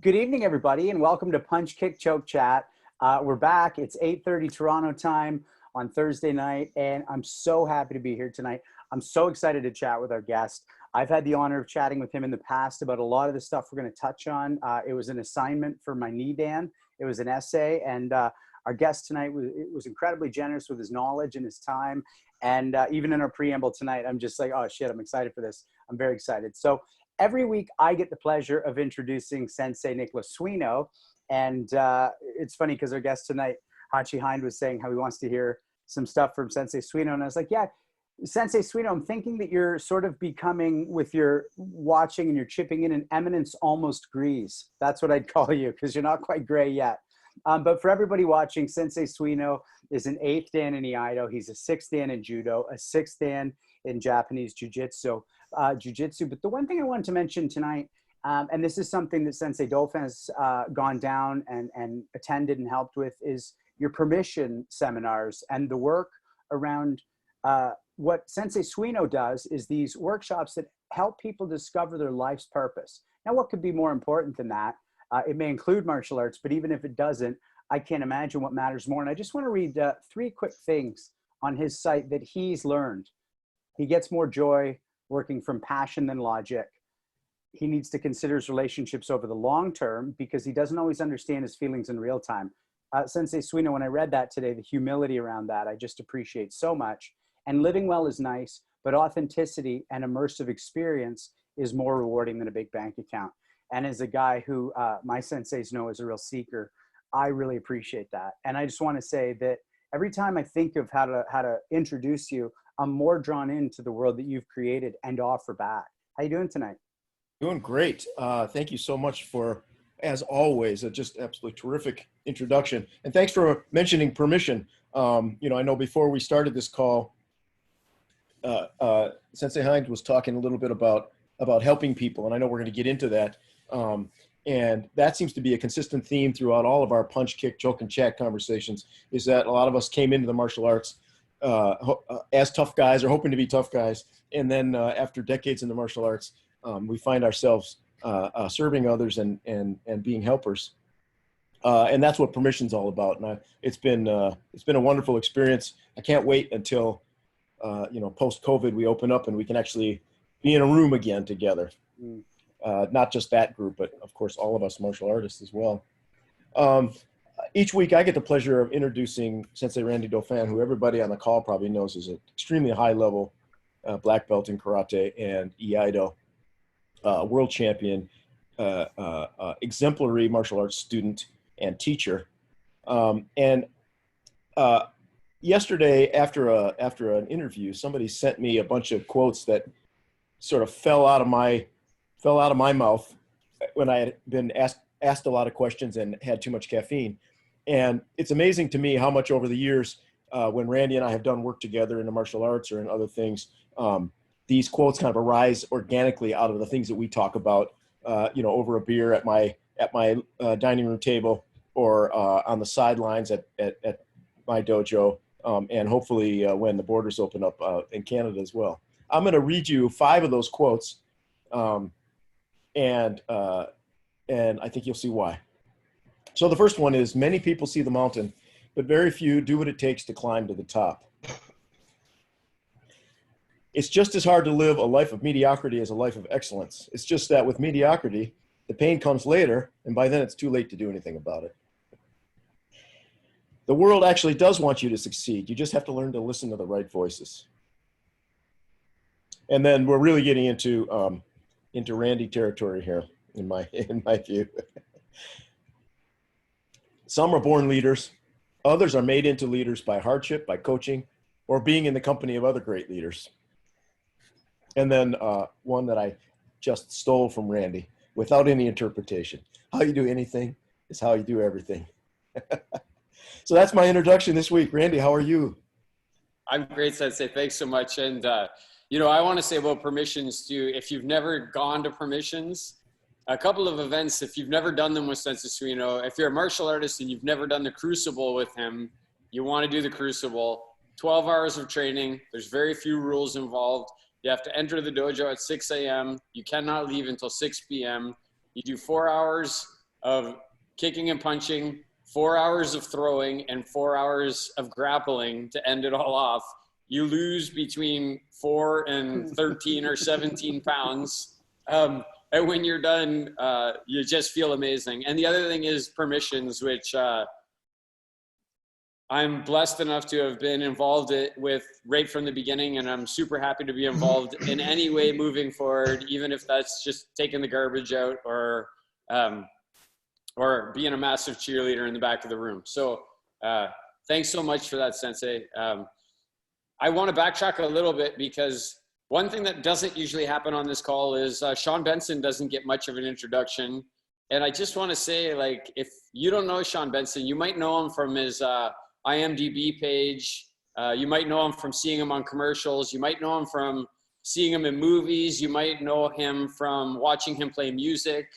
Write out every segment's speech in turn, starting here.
Good evening, everybody, and welcome to Punch, Kick, Choke Chat. We're back. It's 8:30 Toronto time on Thursday night, and I'm so happy to be here tonight. I'm so excited to chat with our guest. I've had the honor of chatting with him in the past about a lot of the stuff we're going to touch on. It was an assignment for my knee, Dan. It was an essay, and our guest tonight was incredibly generous with his knowledge and his time. And even in our preamble tonight, I'm just like, oh, shit, I'm excited for this. I'm very excited. So every week, I get the pleasure of introducing Sensei Nicholas Suino. And it's funny because our guest tonight, Hanshi Hind, was saying how he wants to hear some stuff from Sensei Suino. And I was like, yeah, Sensei Suino, I'm thinking that you're sort of becoming, with your watching and you're chipping in, an eminence almost grease. That's what I'd call you, because you're not quite gray yet. But for everybody watching, Sensei Suino is an 8th Dan in Iaido. He's a 6th Dan in Judo, a 6th Dan in Japanese Jiu-Jitsu. But the one thing I wanted to mention tonight, and this is something that Sensei Dauphin has gone down and attended and helped with, is your permission seminars and the work around what Sensei Suino does is these workshops that help people discover their life's purpose. Now, what could be more important than that? It may include martial arts, but even if it doesn't, I can't imagine what matters more. And I just want to read 3 quick things on his site that he's learned. He gets more joy working from passion than logic. He needs to consider his relationships over the long term because he doesn't always understand his feelings in real time. Sensei Suino, when I read that today, the humility around that, I just appreciate so much. And living well is nice, but authenticity and immersive experience is more rewarding than a big bank account. And as a guy who my senseis know is a real seeker, I really appreciate that. And I just want to say that every time I think of how to introduce you, I'm more drawn into the world that you've created and offer back. How you doing tonight? Doing great. Thank you so much for, as always, a just absolutely terrific introduction. And thanks for mentioning permission. I know before we started this call, Sensei Hind was talking a little bit about helping people, and I know we're going to get into that. And that seems to be a consistent theme throughout all of our punch, kick, choke, and chat conversations, is that a lot of us came into the martial arts as tough guys or hoping to be tough guys. And then after decades in the martial arts, we find ourselves serving others and being helpers. And that's what permission's all about. And it's been a wonderful experience. I can't wait until, post-COVID, we open up and we can actually be in a room again together. Not just that group, but of course, all of us martial artists as well. Each week I get the pleasure of introducing Sensei Randy Dauphin, who everybody on the call probably knows is an extremely high level black belt in karate and Iaido, world champion, exemplary martial arts student and teacher. Yesterday after an interview, somebody sent me a bunch of quotes that sort of fell out of my mouth when I had been asked a lot of questions and had too much caffeine. And it's amazing to me how much over the years, when Randy and I have done work together in the martial arts or in other things, these quotes kind of arise organically out of the things that we talk about, over a beer at my dining room table or on the sidelines at my dojo, and hopefully when the borders open up in Canada as well. I'm going to read you 5 of those quotes, and I think you'll see why. So the first one is, many people see the mountain, but very few do what it takes to climb to the top. It's just as hard to live a life of mediocrity as a life of excellence. It's just that with mediocrity, the pain comes later, and by then it's too late to do anything about it. The world actually does want you to succeed. You just have to learn to listen to the right voices. And then we're really getting into Randy territory here, in my view. Some are born leaders. Others are made into leaders by hardship, by coaching, or being in the company of other great leaders. And then one that I just stole from Randy without any interpretation. How you do anything is how you do everything. So that's my introduction this week. Randy, how are you? I'm great, Sensei. Thanks so much. And, I want to say about permissions too. If you've never gone to permissions, a couple of events, if you've never done them with Sensei Suino, if you're a martial artist and you've never done the Crucible with him, you want to do the Crucible. 12 hours of training. There's very few rules involved. You have to enter the dojo at 6 a.m. You cannot leave until 6 p.m. You do 4 hours of kicking and punching, 4 hours of throwing, and 4 hours of grappling to end it all off, you lose between 4 and 13 or 17 pounds. And when you're done, you just feel amazing. And the other thing is permissions, which I'm blessed enough to have been involved with right from the beginning, and I'm super happy to be involved in any way moving forward, even if that's just taking the garbage out or being a massive cheerleader in the back of the room. So thanks so much for that, Sensei. I want to backtrack a little bit because one thing that doesn't usually happen on this call is Sean Benson doesn't get much of an introduction. And I just want to say, like, if you don't know Sean Benson, you might know him from his IMDb page. You might know him from seeing him on commercials. You might know him from seeing him in movies. You might know him from watching him play music.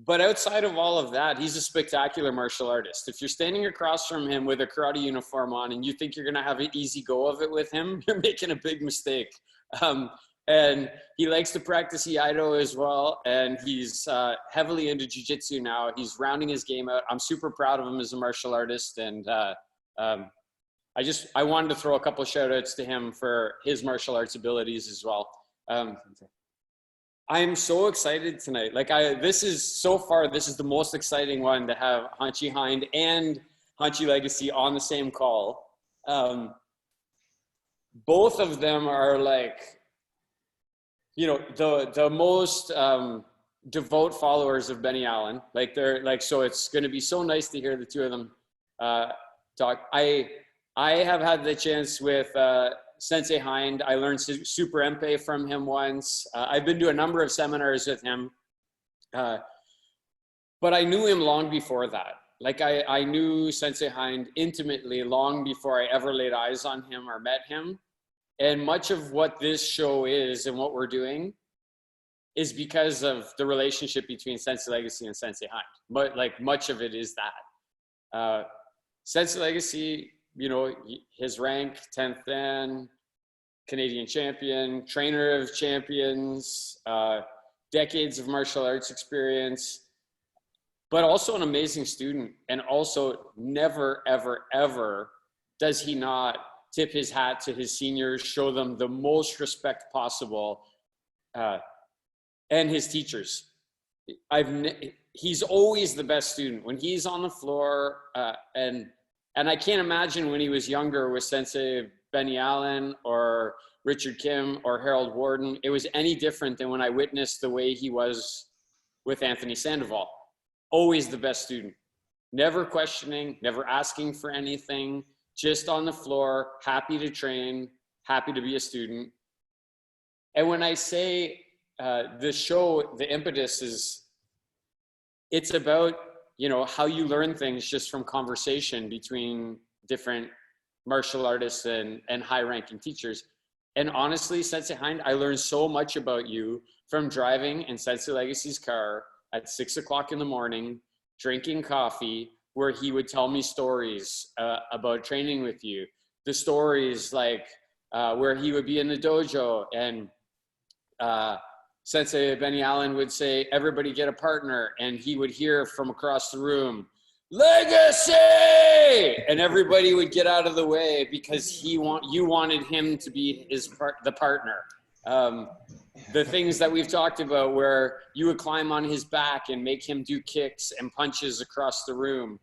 But outside of all of that, he's a spectacular martial artist. If you're standing across from him with a karate uniform on and you think you're going to have an easy go of it with him, you're making a big mistake. And he likes to practice Iaido as well. And he's heavily into jiu-jitsu now. He's rounding his game out. I'm super proud of him as a martial artist. And I wanted to throw a couple of shout outs to him for his martial arts abilities as well. I'm so excited tonight. Like this is the most exciting one to have Hanshi Hind and Hanshi Legacy on the same call. Both of them are like, you know, the most devout followers of Benny Allen. Like they're like, so it's going to be so nice to hear the two of them talk. I have had the chance with Sensei Hind. I learned Super Empe from him once. I've been to a number of seminars with him, but I knew him long before that. Like I knew Sensei Hind intimately long before I ever laid eyes on him or met him. And much of what this show is and what we're doing is because of the relationship between Sensei Legacy and Sensei Hind. But like much of it is that. Sensei Legacy, you know, his rank, 10th Dan, Canadian champion, trainer of champions, decades of martial arts experience, but also an amazing student. And also never, ever, ever does he not tip his hat to his seniors, show them the most respect possible, and his teachers. He's always the best student. When he's on the floor, and I can't imagine when he was younger with Sensei Benny Allen or Richard Kim or Harold Warden, it was any different than when I witnessed the way he was with Anthony Sandoval. Always the best student. Never questioning, never asking for anything, just on the floor, happy to train, happy to be a student. And when I say the show, the impetus is, it's about, you know, how you learn things just from conversation between different martial artists and high-ranking teachers. And honestly, Sensei Hind, I learned so much about you from driving in Sensei Legacy's car at 6 o'clock in the morning, drinking coffee, where he would tell me stories about training with you. The stories like where he would be in the dojo and Sensei Benny Allen would say, everybody get a partner. And he would hear from across the room, Legacy! And everybody would get out of the way because you wanted him to be the partner. The things that we've talked about where you would climb on his back and make him do kicks and punches across the room.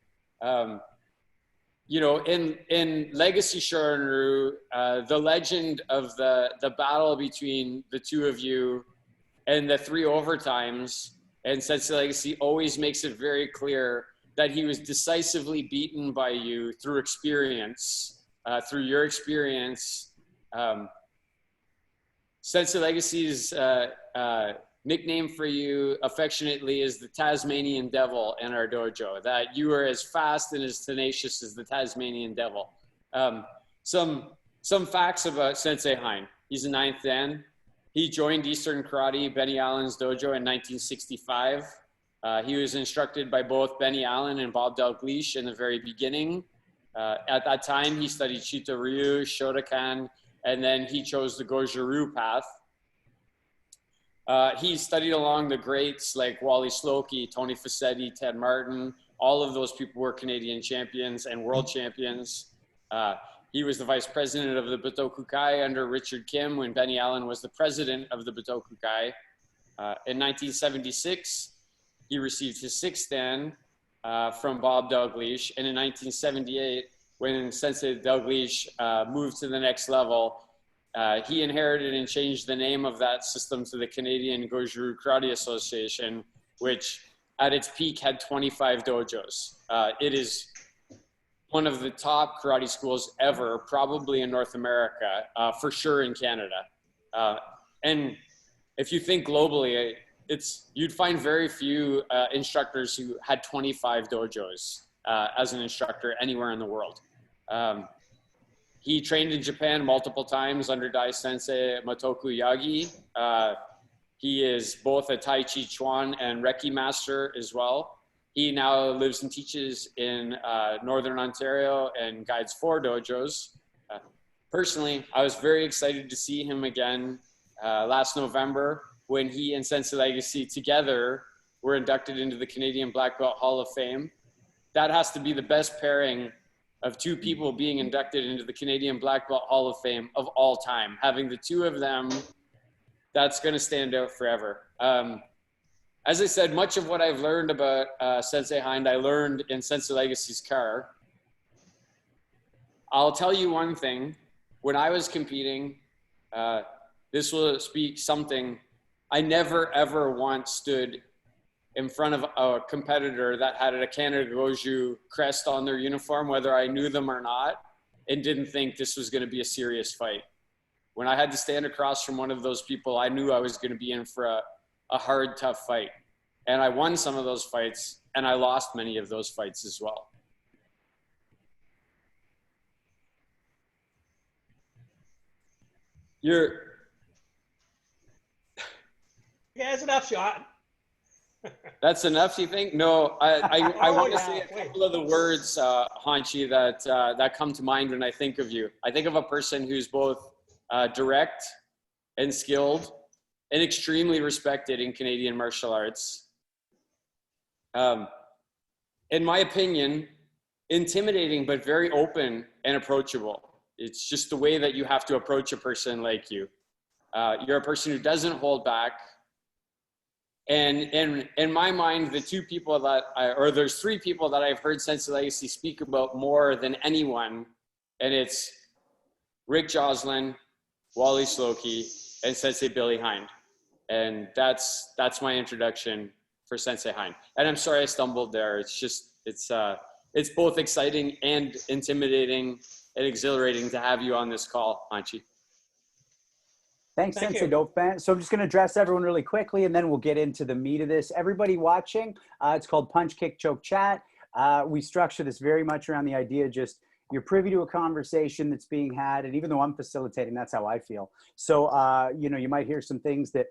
You know, in Legacy Shorin-ryu, the legend of the battle between the two of you and the 3 overtimes, and Sensei Legacy always makes it very clear that he was decisively beaten by you through experience, through your experience. Sensei Legacy's nickname for you affectionately is the Tasmanian Devil in our dojo, that you are as fast and as tenacious as the Tasmanian Devil. Some facts about Sensei Hind. He's a 9th Dan. He joined Eastern Karate, Benny Allen's dojo in 1965. He was instructed by both Benny Allen and Bob Dalgleish in the very beginning. At that time, he studied Shito Ryu, Shotokan, and then he chose the Goju path. He studied along the greats like Wally Slowkey, Tony Facchetti, Ted Martin. All of those people were Canadian champions and world champions. He was the vice president of the Butokukai under Richard Kim when Benny Allen was the president of the Butokukai. In 1976, he received his sixth dan from Bob Dalgleish. And in 1978, when Sensei Dalgleish moved to the next level, he inherited and changed the name of that system to the Canadian Goju Karate Association, which at its peak had 25 dojos. It is one of the top karate schools ever, probably in North America, for sure in Canada. And if you think globally, you'd find very few instructors who had 25 dojos as an instructor anywhere in the world. He trained in Japan multiple times under Dai Sensei Matoku Yagi. He is both a Tai Chi Chuan and Reiki master as well. He now lives and teaches in Northern Ontario and guides 4 dojos. Personally, I was very excited to see him again last November when he and Sensei Legacy together were inducted into the Canadian Black Belt Hall of Fame. That has to be the best pairing of 2 people being inducted into the Canadian Black Belt Hall of Fame of all time. Having the 2 of them, that's going to stand out forever. As I said, much of what I've learned about Sensei Hind, I learned in Sensei Legacy's car. I'll tell you one thing. When I was competing, this will speak something. I never, ever once stood in front of a competitor that had a Canada Goju crest on their uniform, whether I knew them or not, and didn't think this was going to be a serious fight. When I had to stand across from one of those people, I knew I was going to be in for a hard, tough fight. And I won some of those fights, and I lost many of those fights as well. Yeah, it's enough shot. That's enough, do you think? No, I want to say a couple of the words, Hanshi, that come to mind when I think of you. I think of a person who's both direct and skilled and extremely respected in Canadian martial arts. In my opinion, intimidating, but very open and approachable. It's just the way that you have to approach a person like you. You're a person who doesn't hold back. And in my mind, the 2 people that there's 3 people that I've heard Sensei Legacy speak about more than anyone, and it's Rick Joslin, Wally Slowkey, and Sensei Billy Hind. And that's my introduction for Sensei Hind. And I'm sorry I stumbled there. It's just, it's both exciting and intimidating and exhilarating to have you on this call, Hanshi. Thanks, Sensei Dopefan. So I'm just going to address everyone really quickly, and then we'll get into the meat of this. Everybody watching, it's called Punch, Kick, Choke, Chat. We structure this very much around the idea just you're privy to a conversation that's being had, and even though I'm facilitating, that's how I feel. So, you know, you might hear some things that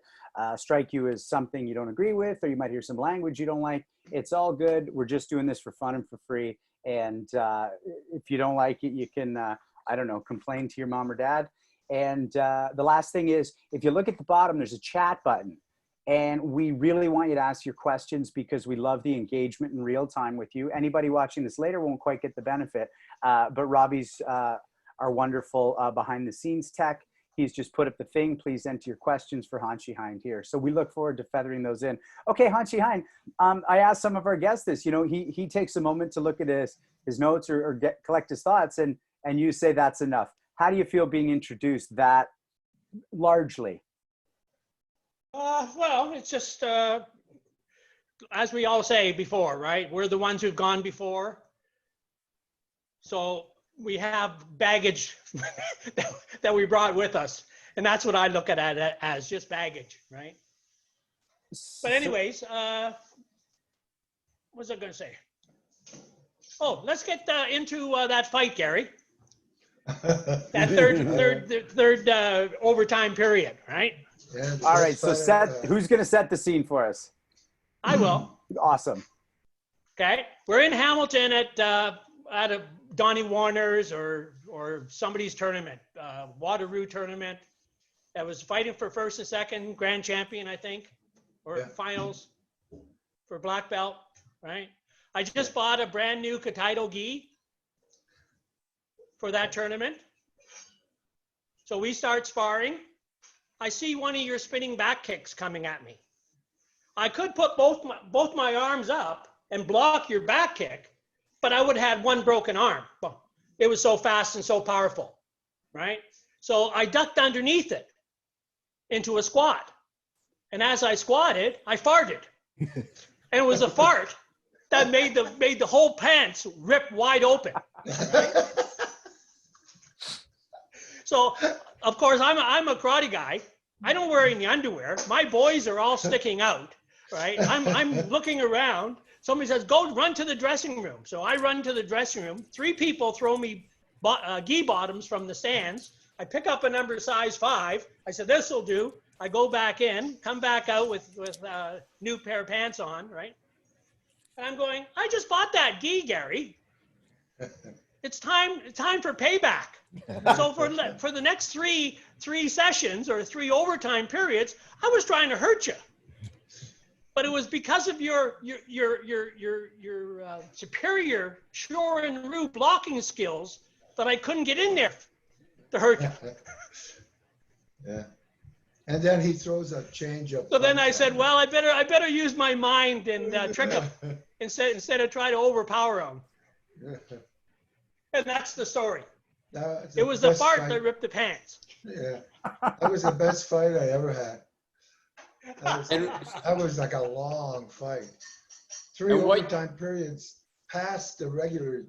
strike you as something you don't agree with, or you might hear some language you don't like. It's all good. We're just doing this for fun and for free. And if you don't like it, you can, I don't know, complain to your mom or dad. And the last thing is, if you look at the bottom, there's a chat button. And we really want you to ask your questions because we love the engagement in real time with you. Anybody watching this later won't quite get the benefit. But Robbie's our wonderful behind the scenes tech. He's just put up the thing. Please enter your questions for Hanshi Hind here. So we look forward to feathering those in. Okay, Hanshi Hind, I asked some of our guests this. You know, he takes a moment to look at his notes or collect his thoughts, and you say that's enough. How do you feel being introduced that largely? Well, it's just, as we all say before, right? We're the ones who've gone before. So we have baggage that we brought with us. And that's what I look at it as, just baggage, right? But anyways, what was I going to say? Oh, let's get into that fight, Gary. That third overtime period, right? Yeah, all right, so who's going to set the scene for us? I will. Awesome. Okay, we're in Hamilton at a Donnie Warner's or somebody's tournament, Waterloo tournament, that was fighting for first and second, grand champion, I think, or Yeah. finals for black belt, right? I just bought a brand new Kata gi for that tournament. So we start sparring. I see one of your spinning back kicks coming at me. I could put both my arms up and block your back kick, but I would have had one broken arm. It was so fast and so powerful, right? So I ducked underneath it into a squat. And as I squatted, I farted. And it was a fart that made the whole pants rip wide open. Right? So, of course, I'm a karate guy. I don't wear any underwear. My boys are all sticking out, right? I'm looking around. Somebody says, go run to the dressing room. So I run to the dressing room. 3 people throw me gi bottoms from the stands. I pick up a number size 5. I said, this will do. I go back in, come back out with a new pair of pants on, right? And I'm going, I just bought that gi, Gary. It's time for payback. So for the next three sessions or 3 overtime periods, I was trying to hurt you. But it was because of your superior shore and roo blocking skills that I couldn't get in there to hurt you. Yeah. And then he throws a change up. So then I said, well, I better use my mind and trick him instead of try to overpower him. And that's the story. It was the fart that ripped the pants. Yeah, that was the best fight I ever had. That was like a long fight. 3 overtime periods past the regular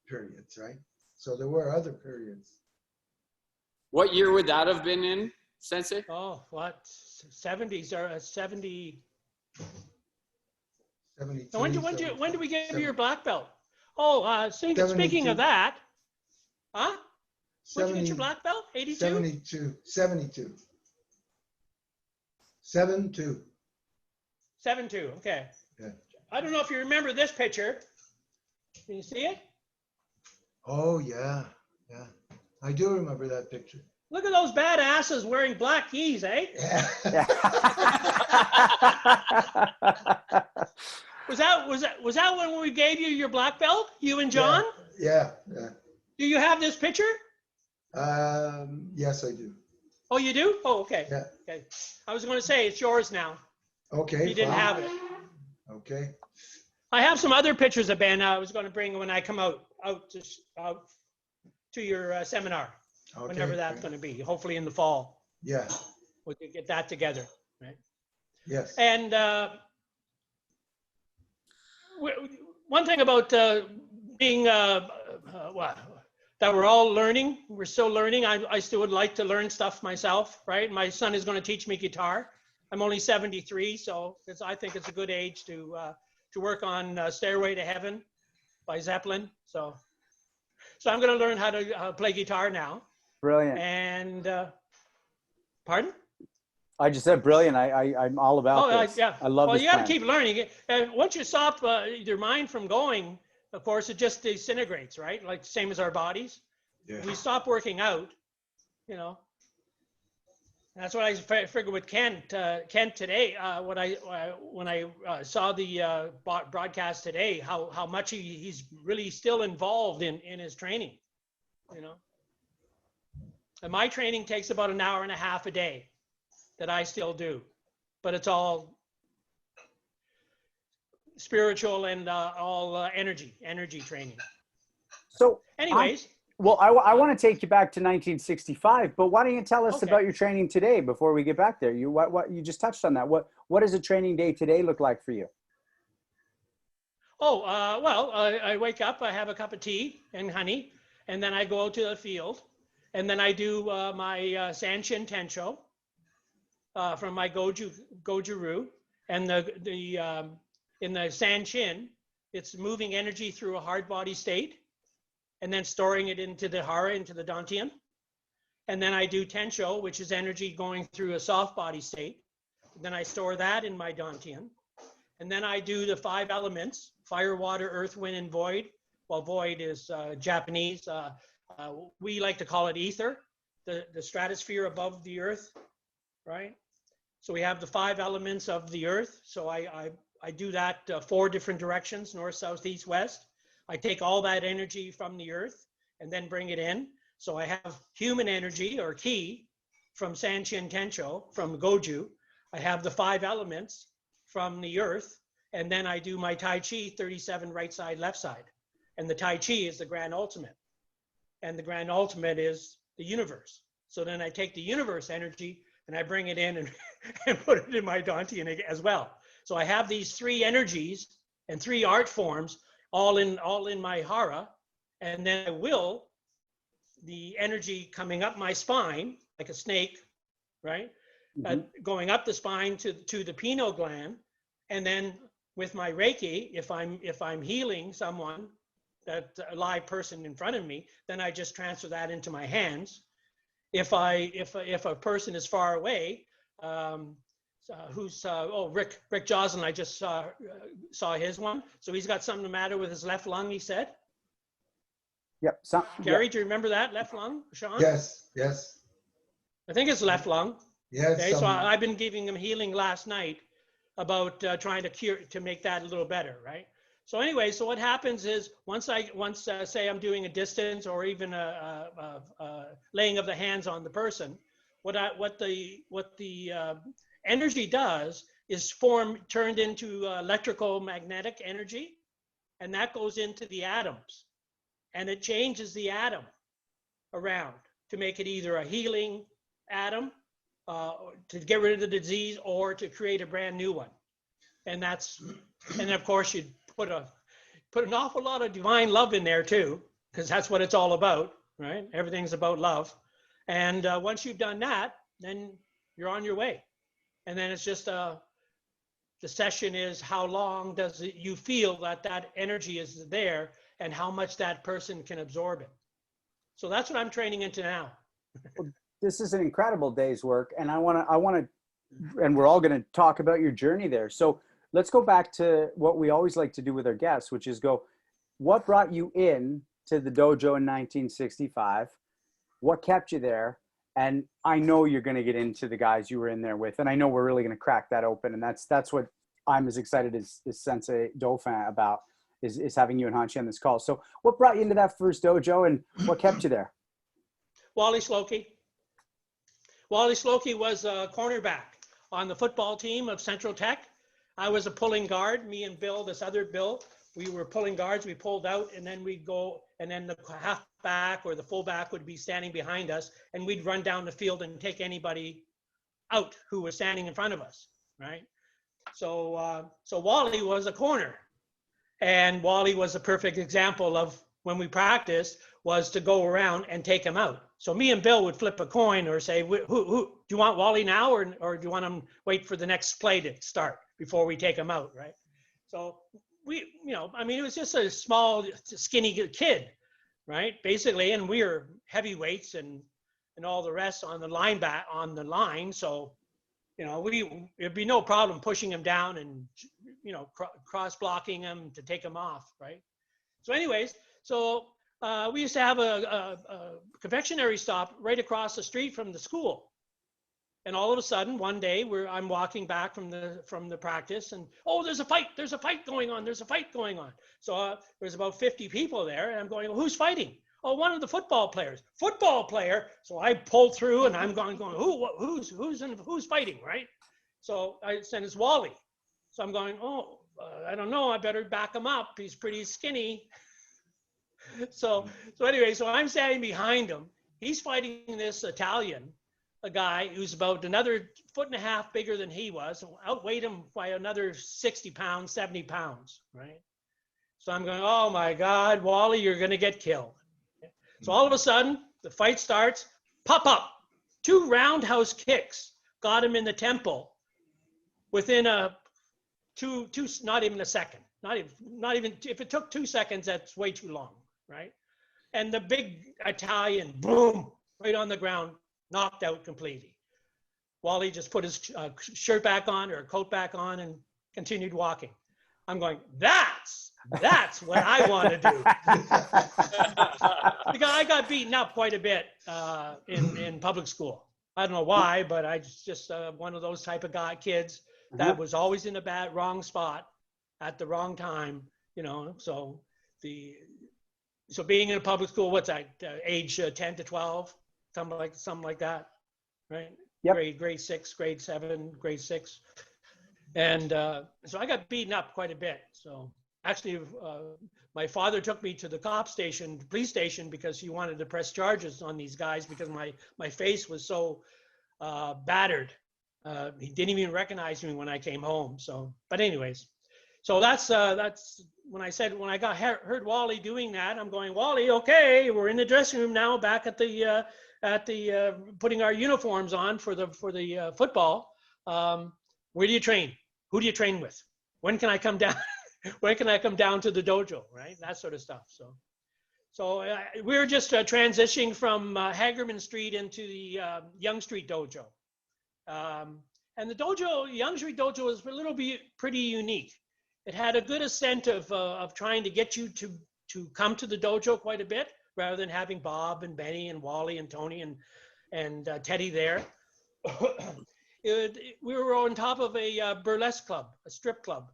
periods, right? So there were other periods. What year would that have been in, Sensei? Oh, what? 70s or 70. 73, When do we give you your black belt? Oh, speaking of that, huh? When did you get your black belt? 82? 72. 72, okay. Yeah. I don't know if you remember this picture. Can you see it? Oh, yeah. Yeah. I do remember that picture. Look at those badasses wearing black gis, eh? Yeah. Was that when we gave you your black belt, you and John? Yeah. Do you have this picture? Yes, I do. Oh, you do? Oh, okay. Yeah. Okay. I was going to say it's yours now. Okay. You didn't fine. have it. Okay. I have some other pictures of Ben I was going to bring when I come out to your seminar, Okay. whenever that's going to be. Hopefully in the fall. Yeah. We can get that together, right? Yes. And one thing about being that we're all learning, we're still learning. I still would like to learn stuff myself, right? My son is going to teach me guitar. I'm only 73, so I think it's a good age to work on Stairway to Heaven by Zeppelin. So I'm going to learn how to play guitar now. Brilliant. And pardon? I just said brilliant. I'm all about this. Yeah. I love this you got to plan. keep learning. And once you stop your mind from going, of course, it just disintegrates, right? Like same as our bodies. Yeah. We stop working out, That's what I figured with Kent. Kent today, when I saw the broadcast today, how much he's really still involved in his training, And my training takes about an hour and a half a day that I still do, but it's all spiritual and all energy training. So anyways. I want to take you back to 1965, but why don't you tell us Okay. about your training today before we get back there? You just touched on that. What does a training day today look like for you? I wake up, I have a cup of tea and honey, and then I go out to the field, and then I do my Sanshin Tensho from my Goju-ryu, and in the Sanshin, it's moving energy through a hard body state, and then storing it into the hara, into the dantian. And then I do Tensho, which is energy going through a soft body state. Then I store that in my dantian. And then I do the 5 elements: fire, water, earth, wind, and void. Well, void is Japanese. We like to call it ether. the stratosphere above the earth, right? So we have the 5 elements of the earth. So I do that 4 different directions, north, south, east, west. I take all that energy from the earth and then bring it in. So I have human energy or ki from Sanshin Tensho, from Goju. I have the 5 elements from the earth. And then I do my Tai Chi 37 right side, left side. And the Tai Chi is the grand ultimate. And the grand ultimate is the universe. So then I take the universe energy and I bring it in and put it in my Dantian as well. So I have these 3 energies and 3 art forms all in my hara. And then I will, the energy coming up my spine, like a snake, right? Going up the spine to the pineal gland. And then with my Reiki, if I'm healing someone, that a live person in front of me, then I just transfer that into my hands. If a person is far away, Rick Joslin, I just saw his one. So he's got something the matter with his left lung, he said. Yep. Gary, do you remember that left lung, Sean? Yes. I think it's left lung. Yes. Okay, so I've been giving him healing last night about trying to make that a little better, right? So anyway, so what happens is once say I'm doing a distance or even a laying of the hands on the person, what the energy does is turned into electrical magnetic energy, and that goes into the atoms, and it changes the atom around to make it either a healing atom, to get rid of the disease, or to create a brand new one. And of course you put an awful lot of divine love in there too, because that's what it's all about, right? Everything's about love. And once you've done that, then you're on your way. And then it's just the session is how long does you feel that energy is there and how much that person can absorb it. So that's what I'm training into now. Well, this is an incredible day's work, and I want to, and we're all going to talk about your journey there. So let's go back to what we always like to do with our guests, which is what brought you in to the dojo in 1965? What kept you there? And I know you're going to get into the guys you were in there with, and I know we're really going to crack that open. And that's what I'm as excited as Sensei Dauphin about is having you and Hanshi on this call. So what brought you into that first dojo, and what kept you there? Wally Slowkey. Wally Slowkey was a cornerback on the football team of Central Tech. I was a pulling guard. Me and Bill, this other Bill, we were pulling guards. We pulled out, and then we'd go, and then the halfback or the fullback would be standing behind us, and we'd run down the field and take anybody out who was standing in front of us, right? So Wally was a corner, and Wally was a perfect example of when we practiced was to go around and take him out. So me and Bill would flip a coin or say, who do you want Wally now, or do you want him wait for the next play to start before we take him out, right? So we, it was just a small, skinny kid, right? Basically, and we were heavyweights and all the rest on the line. So, it'd be no problem pushing him down and, cross blocking him to take him off, right? So anyways, we used to have a confectionery stop right across the street from the school. And all of a sudden, one day, I'm walking back from the practice, and there's a fight going on. So there's about 50 people there, and I'm going, well, who's fighting? Oh, one of the football players. Football player. So I pulled through, and I'm going, who's fighting, right? So I said it's Wally. So I'm going, I don't know. I better back him up. He's pretty skinny. So anyway, so I'm standing behind him. He's fighting this Italian, a guy who's about another 1.5 feet bigger than he was, outweighed him by another 60 pounds, 70 pounds, right? So I'm going, oh my God, Wally, you're going to get killed. So all of a sudden, the fight starts, pop up, 2 roundhouse kicks, got him in the temple within not even a second. Not even, if it took 2 seconds, that's way too long, right? And the big Italian, boom, right on the ground, knocked out completely. Wally just put his shirt back on or coat back on and continued walking. I'm going, that's what I want to do. I got beaten up quite a bit in public school. I don't know why, but I just one of those type of kids that was always in a wrong spot at the wrong time, you know. So being in a public school, what's that, age 10 to 12, something like that, right? Yep. Grade 6, grade 7, grade 6. And so I got beaten up quite a bit. So actually, my father took me to the police station, because he wanted to press charges on these guys because my face was so battered. He didn't even recognize me when I came home. So, but anyways, so that's when I heard Wally doing that, I'm going, Wally, okay, we're in the dressing room now, back at the putting our uniforms on for the football. Where do you train? Who do you train with? When can I come down? When can I come down to the dojo? Right, that sort of stuff. So we were just transitioning from Hagerman Street into the Yonge Street Dojo. And the Yonge Street Dojo was a little bit pretty unique. It had a good ascent of trying to get you to come to the dojo quite a bit, rather than having Bob and Benny and Wally and Tony and Teddy there. We were on top of a burlesque club, a strip club.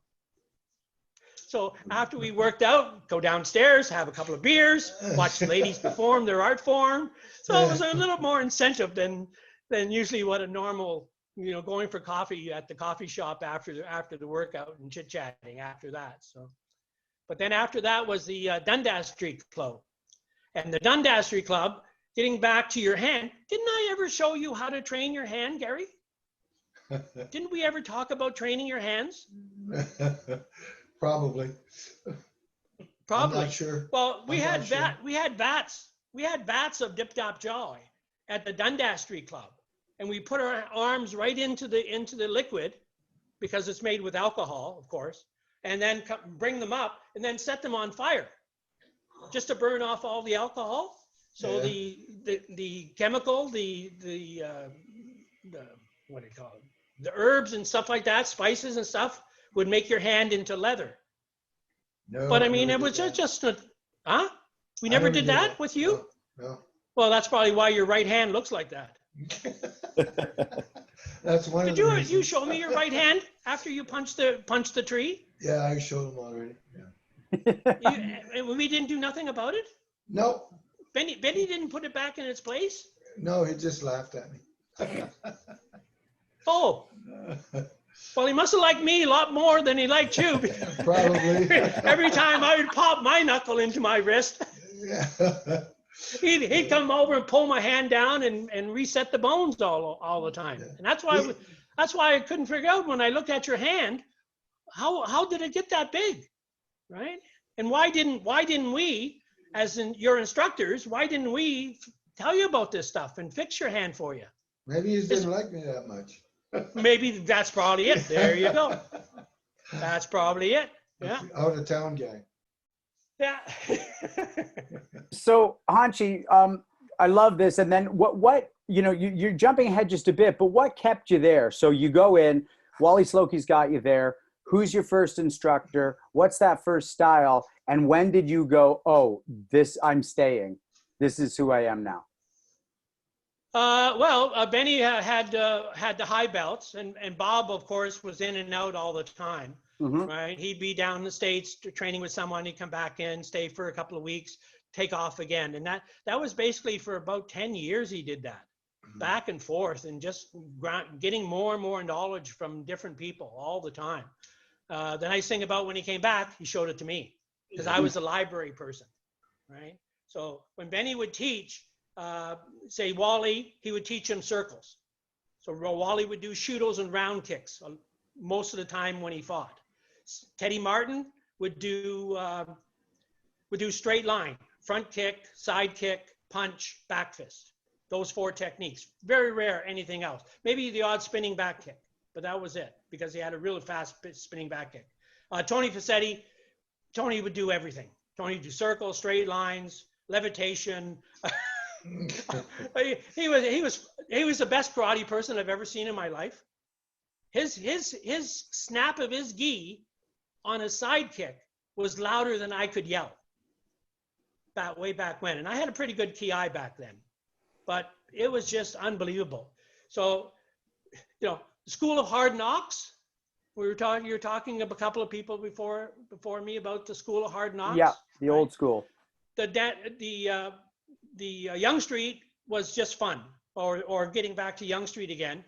So after we worked out, go downstairs, have a couple of beers, watch the ladies perform their art form. So it was a little more incentive than usually what a normal, going for coffee at the coffee shop after the workout and chit-chatting after that. So, but then after that was the Dundas Street Club. And the Dundas Street Club, getting back to your hand, didn't I ever show you how to train your hand, Gary? Didn't we ever talk about training your hands? Probably. I'm not sure. Well, we had vats of Dip Dop Joy at the Dundas Street Club, and we put our arms right into the liquid, because it's made with alcohol, of course, and then bring them up and then set them on fire, just to burn off all the alcohol. So the chemical, the what do you call it? The herbs and stuff like that, spices and stuff, would make your hand into leather. No, but I mean, it was just we never did that with you? No. Well, that's probably why your right hand looks like that. That's one of the reasons. You show me your right hand after you punch the tree? Yeah, I showed him already. Yeah. We didn't do nothing about it? No. Benny didn't put it back in its place? No, he just laughed at me. Oh. Well, he must have liked me a lot more than he liked you. Probably. Every time I would pop my knuckle into my wrist, he'd come over and pull my hand down and reset the bones all the time. And that's why I couldn't figure out, when I looked at your hand, how did it get that big, right? And why didn't we, as in your instructors, why didn't we tell you about this stuff and fix your hand for you? Maybe he didn't like me that much. Maybe that's probably it. There you go. That's probably it. Yeah. Out of town guy. Yeah. So Hanshi, I love this. And then what you're jumping ahead just a bit, but what kept you there? So you go in, Wally Slowkey's got you there. Who's your first instructor? What's that first style? And when did you go, oh, I'm staying. This is who I am now? Benny had the high belts, and Bob, of course, was in and out all the time, right? He'd be down in the States training with someone, he'd come back in, stay for a couple of weeks, take off again. And that was basically for about 10 years he did that, back and forth, and just getting more and more knowledge from different people all the time. The nice thing about when he came back, he showed it to me, because I was a library person, right? So when Benny would teach, say Wally, he would teach him circles. So Wally would do shudos and round kicks most of the time when he fought. Teddy Martin would do straight line, front kick, side kick, punch, back fist. Those 4 techniques. Very rare anything else. Maybe the odd spinning back kick, but that was it, because he had a really fast spinning back kick. Tony Facchetti, Tony would do everything. Tony would do circles, straight lines, levitation. He was the best karate person I've ever seen in my life. His snap of his gi on a side kick was louder than I could yell. way back when. And I had a pretty good ki back then, but it was just unbelievable. So, you know, School of Hard Knocks. You were talking of a couple of people before me about the School of Hard Knocks. Yeah, the right? old school. The Yonge Street was just fun, or getting back to Yonge Street again.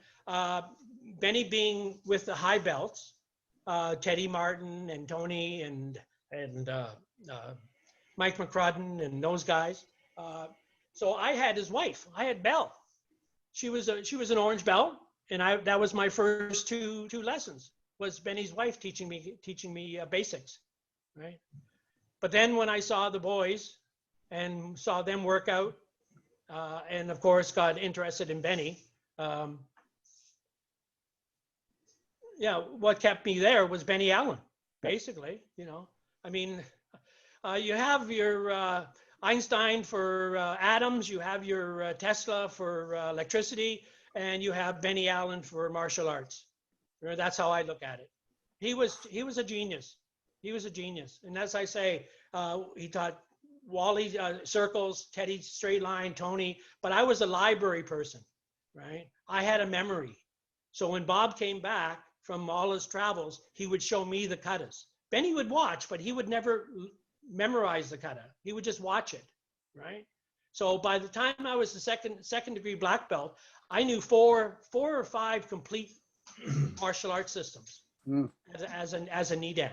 Benny being with the high belts, Teddy Martin and Tony and Mike McCrudden and those guys. So I had his wife. I had Belle. She was an orange belt, and that was my first two lessons. Was Benny's wife teaching me basics, right? But then when I saw the boys and saw them work out, and of course got interested in Benny, yeah, what kept me there was Benny Allen, basically. You know, I mean, you have your Einstein for atoms, you have your Tesla for electricity, and you have Benny Allen for martial arts. That's how I look at it. He was a genius. He was a genius. And as I say, he taught Wally circles, Teddy straight line, Tony, but I was a library person, right? I had a memory. So when Bob came back from all his travels, he would show me the katas. Benny would watch, but he would never memorize the kata. He would just watch it, right? So by the time I was the second degree black belt, I knew four or five complete martial arts systems as a Nidan.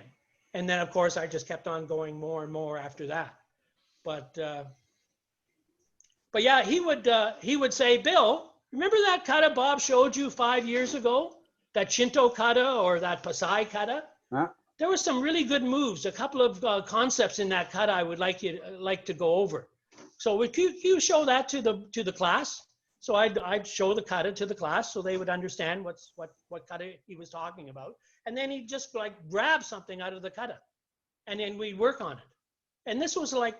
And then of course I just kept on going more and more after that. But yeah, he would say, Bill, remember that kata Bob showed you 5 years ago? That Shinto kata or that Pasai kata? Huh? There were some really good moves, a couple of concepts in that kata I would like to go over. So would you show that to the class? So I'd show the kata to the class so they would understand what kata he was talking about. And then he'd just like grab something out of the kata and then we'd work on it. And this was like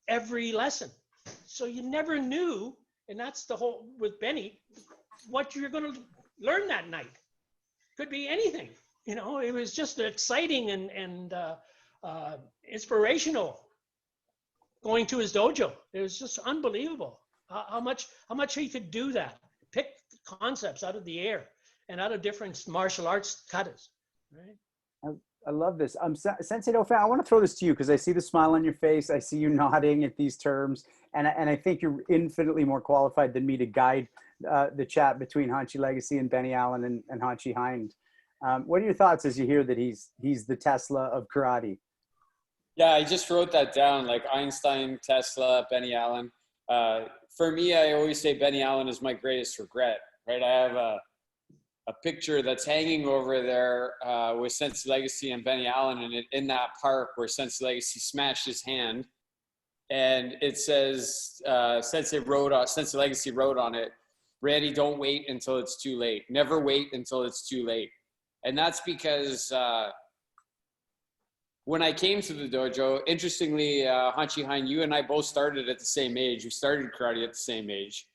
every lesson. So you never knew, and that's the whole with Benny, what you're going to learn that night. Could be anything. You know, it was just exciting and inspirational going to his dojo. It was just unbelievable how much he could do that. Pick concepts out of the air and out of different martial arts katas. Right? I love this. Sensei Dauphin, I want to throw this to you because I see the smile on your face. I see you nodding at these terms. And I think you're infinitely more qualified than me to guide the chat between Hanshi Legacy and Benny Allen and Hanshi Hind. What are your thoughts as you hear that he's the Tesla of karate? Yeah, I just wrote that down, like Einstein, Tesla, Benny Allen. For me, I always say Benny Allen is my greatest regret, right? I have a picture that's hanging over there with Sensei Legacy and Benny Allen in that park where Sensei Legacy smashed his hand. And it says, Sensei Legacy wrote on it, Randy, don't wait until it's too late. Never wait until it's too late. And that's because when I came to the dojo, interestingly, Hanshi Hind, you and I both started at the same age. We started karate at the same age.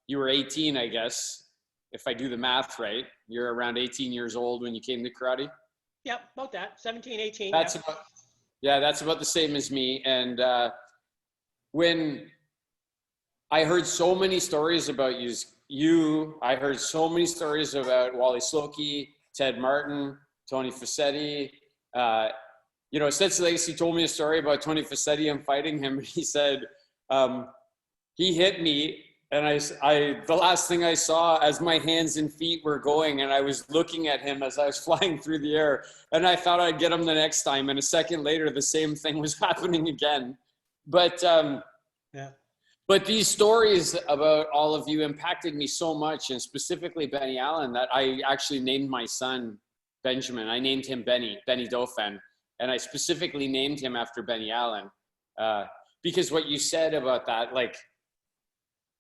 You were 18, I guess, if I do the math right. You're around 18 years old when you came to karate? Yeah, about that, 17, 18. That's about the same as me. And when I heard so many stories about you, I heard so many stories about Wally Slowkey, Ted Martin, Tony Facchetti. Sensei Legacy told me a story about Tony Facchetti and fighting him. He said, he hit me, and the last thing I saw as my hands and feet were going, and I was looking at him as I was flying through the air, and I thought I'd get him the next time, and a second later, the same thing was happening again. But But these stories about all of you impacted me so much, and specifically Benny Allen, that I actually named my son Benjamin. I named him Benny Dauphin. And I specifically named him after Benny Allen. Because what you said about that, like,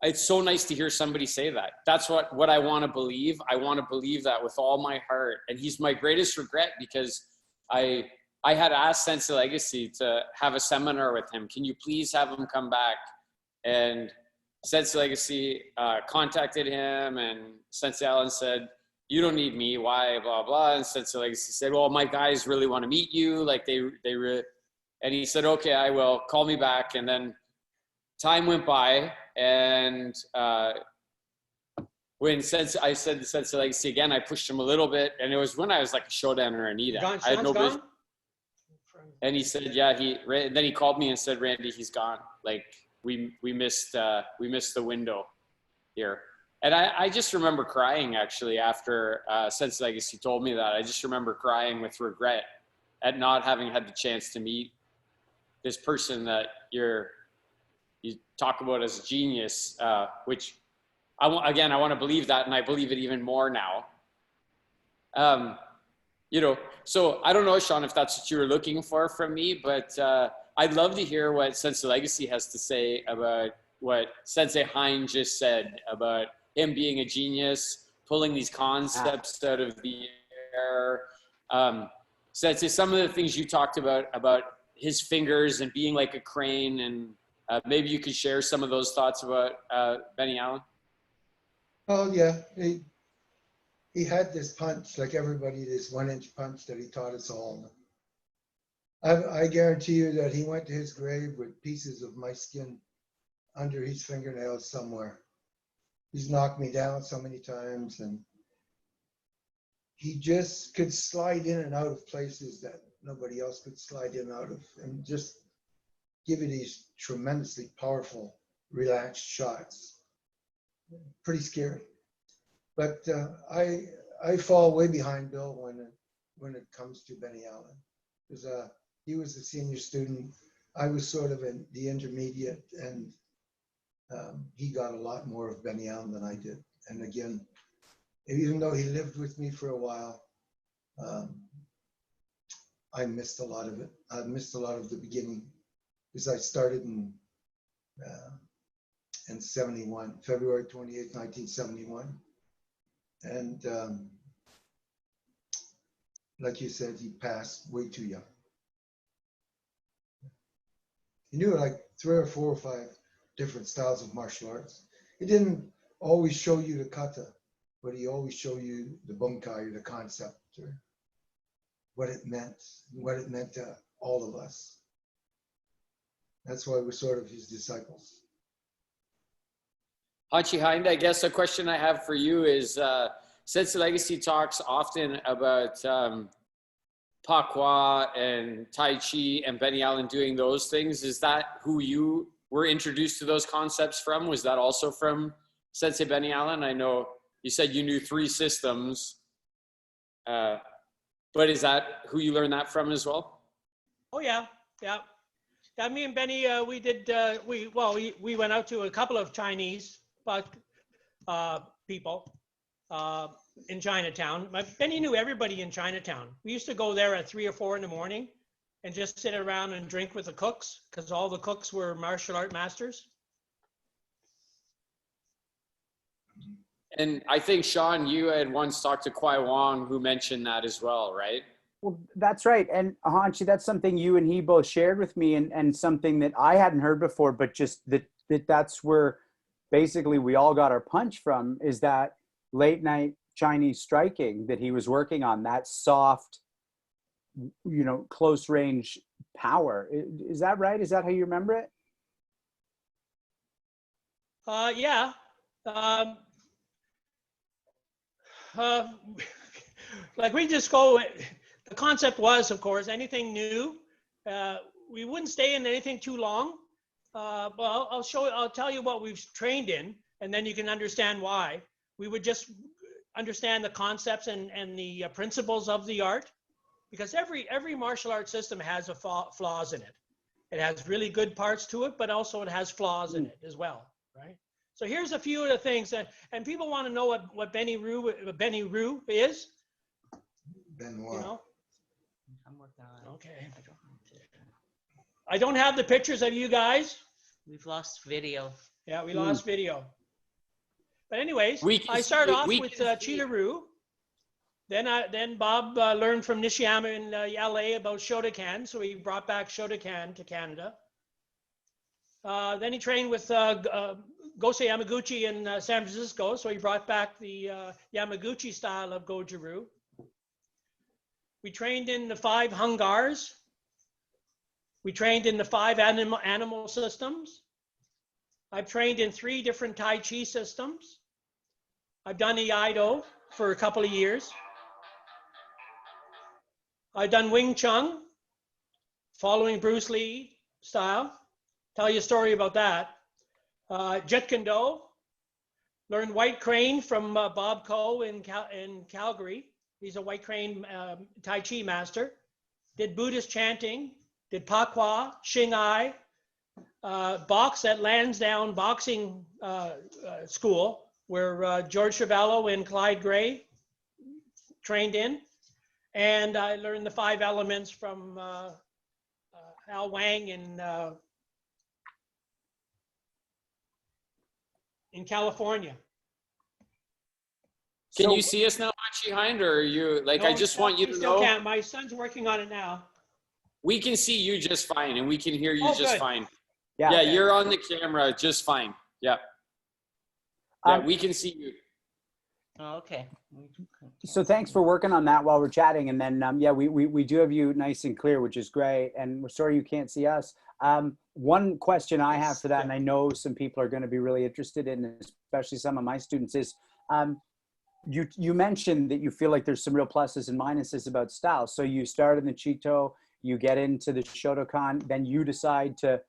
it's so nice to hear somebody say that. That's what I want to believe. I want to believe that with all my heart. And he's my greatest regret because I had asked Sensei Legacy to have a seminar with him. Can you please have him come back? And Sensei Legacy contacted him, and Sensei Allen said, you don't need me, why, blah, blah. And Sensei Legacy said, well, my guys really want to meet you. Like they really, And he said, okay, I will, call me back. And then time went by, and when I said Sensei Legacy again, I pushed him a little bit, and it was when I was like a showdown or Anita. I had no vision. And he said, yeah, then he called me and said, Randy, he's gone. Like we missed the window here. And I just remember crying actually after Sensei Legacy told me that. I just remember crying with regret at not having had the chance to meet this person that you talk about as a genius, which I want to believe that, and I believe it even more now. So I don't know, Sean, if that's what you were looking for from me, but I'd love to hear what Sensei Legacy has to say about what Sensei Hind just said about him being a genius, pulling these concepts out of the air. Sensei, some of the things you talked about his fingers and being like a crane, and maybe you could share some of those thoughts about Benny Allen. Oh yeah, he had this punch, like everybody, this 1-inch punch that he taught us all. I guarantee you that he went to his grave with pieces of my skin under his fingernails somewhere. He's knocked me down so many times, and he just could slide in and out of places that nobody else could slide in and out of, and just give you these tremendously powerful, relaxed shots. Pretty scary. But I fall way behind Bill when it comes to Benny Allen, because he was a senior student. I was sort of in the intermediate, and he got a lot more of Benny Allen than I did. And again, even though he lived with me for a while, I missed a lot of it. I missed a lot of the beginning, because I started in 71, February 28th, 1971. And like you said, he passed way too young. He knew like 3 or 4 or 5 different styles of martial arts. He didn't always show you the kata, but he always showed you the bunkai, or the concept, or what it meant to all of us. That's why we're sort of his disciples. Hanshi Hind, I guess a question I have for you is, Sensei Legacy talks often about Pakwa and Tai Chi and Benny Allen doing those things. Is that who you were introduced to those concepts from? Was that also from Sensei Benny Allen? I know you said you knew 3 systems, but is that who you learned that from as well? Oh yeah. Me and Benny, we went out to a couple of Chinese people in Chinatown. Benny knew everybody in Chinatown. We used to go there at 3 or 4 in the morning and just sit around and drink with the cooks, because all the cooks were martial art masters. And I think, Sean, you had once talked to Kwai Wong, who mentioned that as well, right? Well, that's right. And Hanshi, that's something you and he both shared with me, and something that I hadn't heard before, but just that's where basically we all got our punch from, is that late night Chinese striking that he was working on, that soft, close range power. Is that right? Is that how you remember it? Yeah. Like we just go, the concept was, of course, anything new, we wouldn't stay in anything too long. Well, I'll tell you what we've trained in, and then you can understand why. We would just understand the concepts and the principles of the art, because every martial art system has flaws in it. It has really good parts to it, but also it has flaws in it as well, right? So here's a few of the things that, and people want to know what Benny Rue is. Benoit. I'm working on it. Okay. I don't have the pictures of you guys. We've lost video. Yeah, we lost video. But anyways, I started off with Cheetah-Roo. Then Bob learned from Nishiyama in LA about Shotokan, so he brought back Shotokan to Canada. Then he trained with Gosei Yamaguchi in San Francisco, so he brought back the Yamaguchi style of Goju-Ryu. We trained in the 5 hungars. We trained in the 5 animal systems. I've trained in 3 different Tai Chi systems. I've done Iaido for a couple of years. I've done Wing Chun, following Bruce Lee style. Tell you a story about that. Jeet Kune Do, learned White Crane from Bob Coe in Calgary. He's a White Crane Tai Chi master. Did Buddhist chanting, did Pakwa, Xing boxed at Lansdowne Boxing School, where George Chavello and Clyde Gray trained in. And I learned the 5 elements from Al Wang in California. Can you see us now, Hanshi Hind, or are you like? No, I just want you to know. Can't. My son's working on it now. We can see you just fine, and we can hear you just good. fine. Yeah, Yeah, okay. you're on the camera just fine. Yeah. Yeah, we can see you. Oh, okay. So thanks for working on that while we're chatting. And then, yeah, we do have you nice and clear, which is great. And we're sorry you can't see us. One question I have for that, and I know some people are going to be really interested in, especially some of my students, is you mentioned that you feel like there's some real pluses and minuses about style. So you start in the Chito, you get into the Shotokan, then you decide to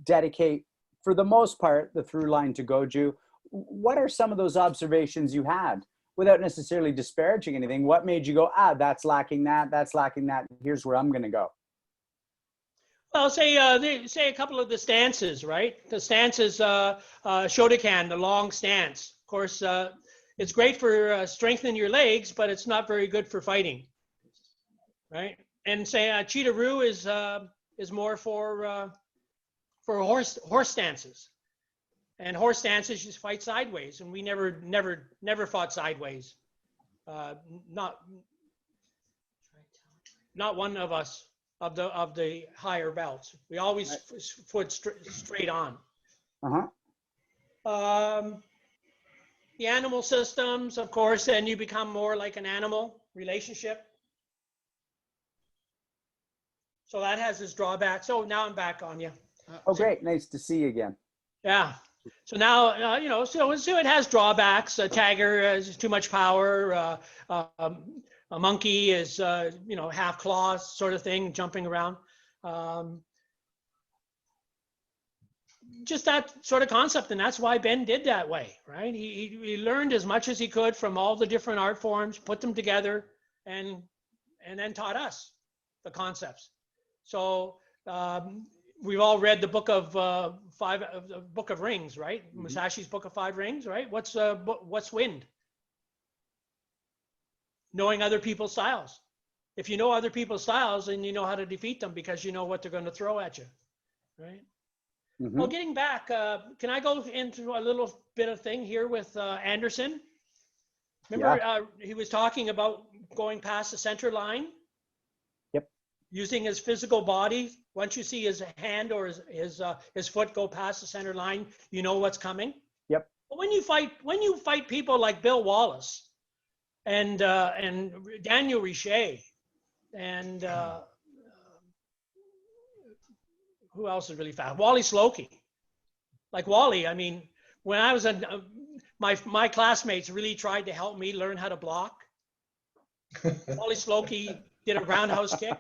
dedicate, for the most part, the through line to Goju. What are some of those observations you had, without necessarily disparaging anything? What made you go, that's lacking that, that's lacking that, here's where I'm going to go? Well, say a couple of the stances, right? The stances, Shotokan, the long stance. Of course, it's great for strengthening your legs, but it's not very good for fighting, right? And say Chita-Ryu is more for horse stances. And horse stances just fight sideways, and we never fought sideways. Not one of us of the higher belts. We always foot straight on. The animal systems, of course, then you become more like an animal relationship. So that has its drawbacks. So now I'm back on you. Oh, great. Nice to see you again. Yeah. So now, so it has drawbacks. A tiger has too much power. A monkey is, half claw sort of thing, jumping around. Just that sort of concept. And that's why Ben did that way, right? He learned as much as he could from all the different art forms, put them together, and then taught us the concepts. So we've all read the book of Book of Rings, right? Mm-hmm. Musashi's Book of 5 Rings, right? What's wind? Knowing other people's styles. If you know other people's styles, then you know how to defeat them because you know what they're going to throw at you, right? Mm-hmm. Well, getting back, can I go into a little bit of thing here with Anderson? Remember, he was talking about going past the center line? Yep. Using his physical body. Once you see his hand or his foot go past the center line, you know what's coming. Yep. But when you fight people like Bill Wallace and Daniel Richet and who else is really fast? Wally Slowkey. Like Wally, I mean, when I was my classmates really tried to help me learn how to block. Wally Slowkey did a roundhouse kick,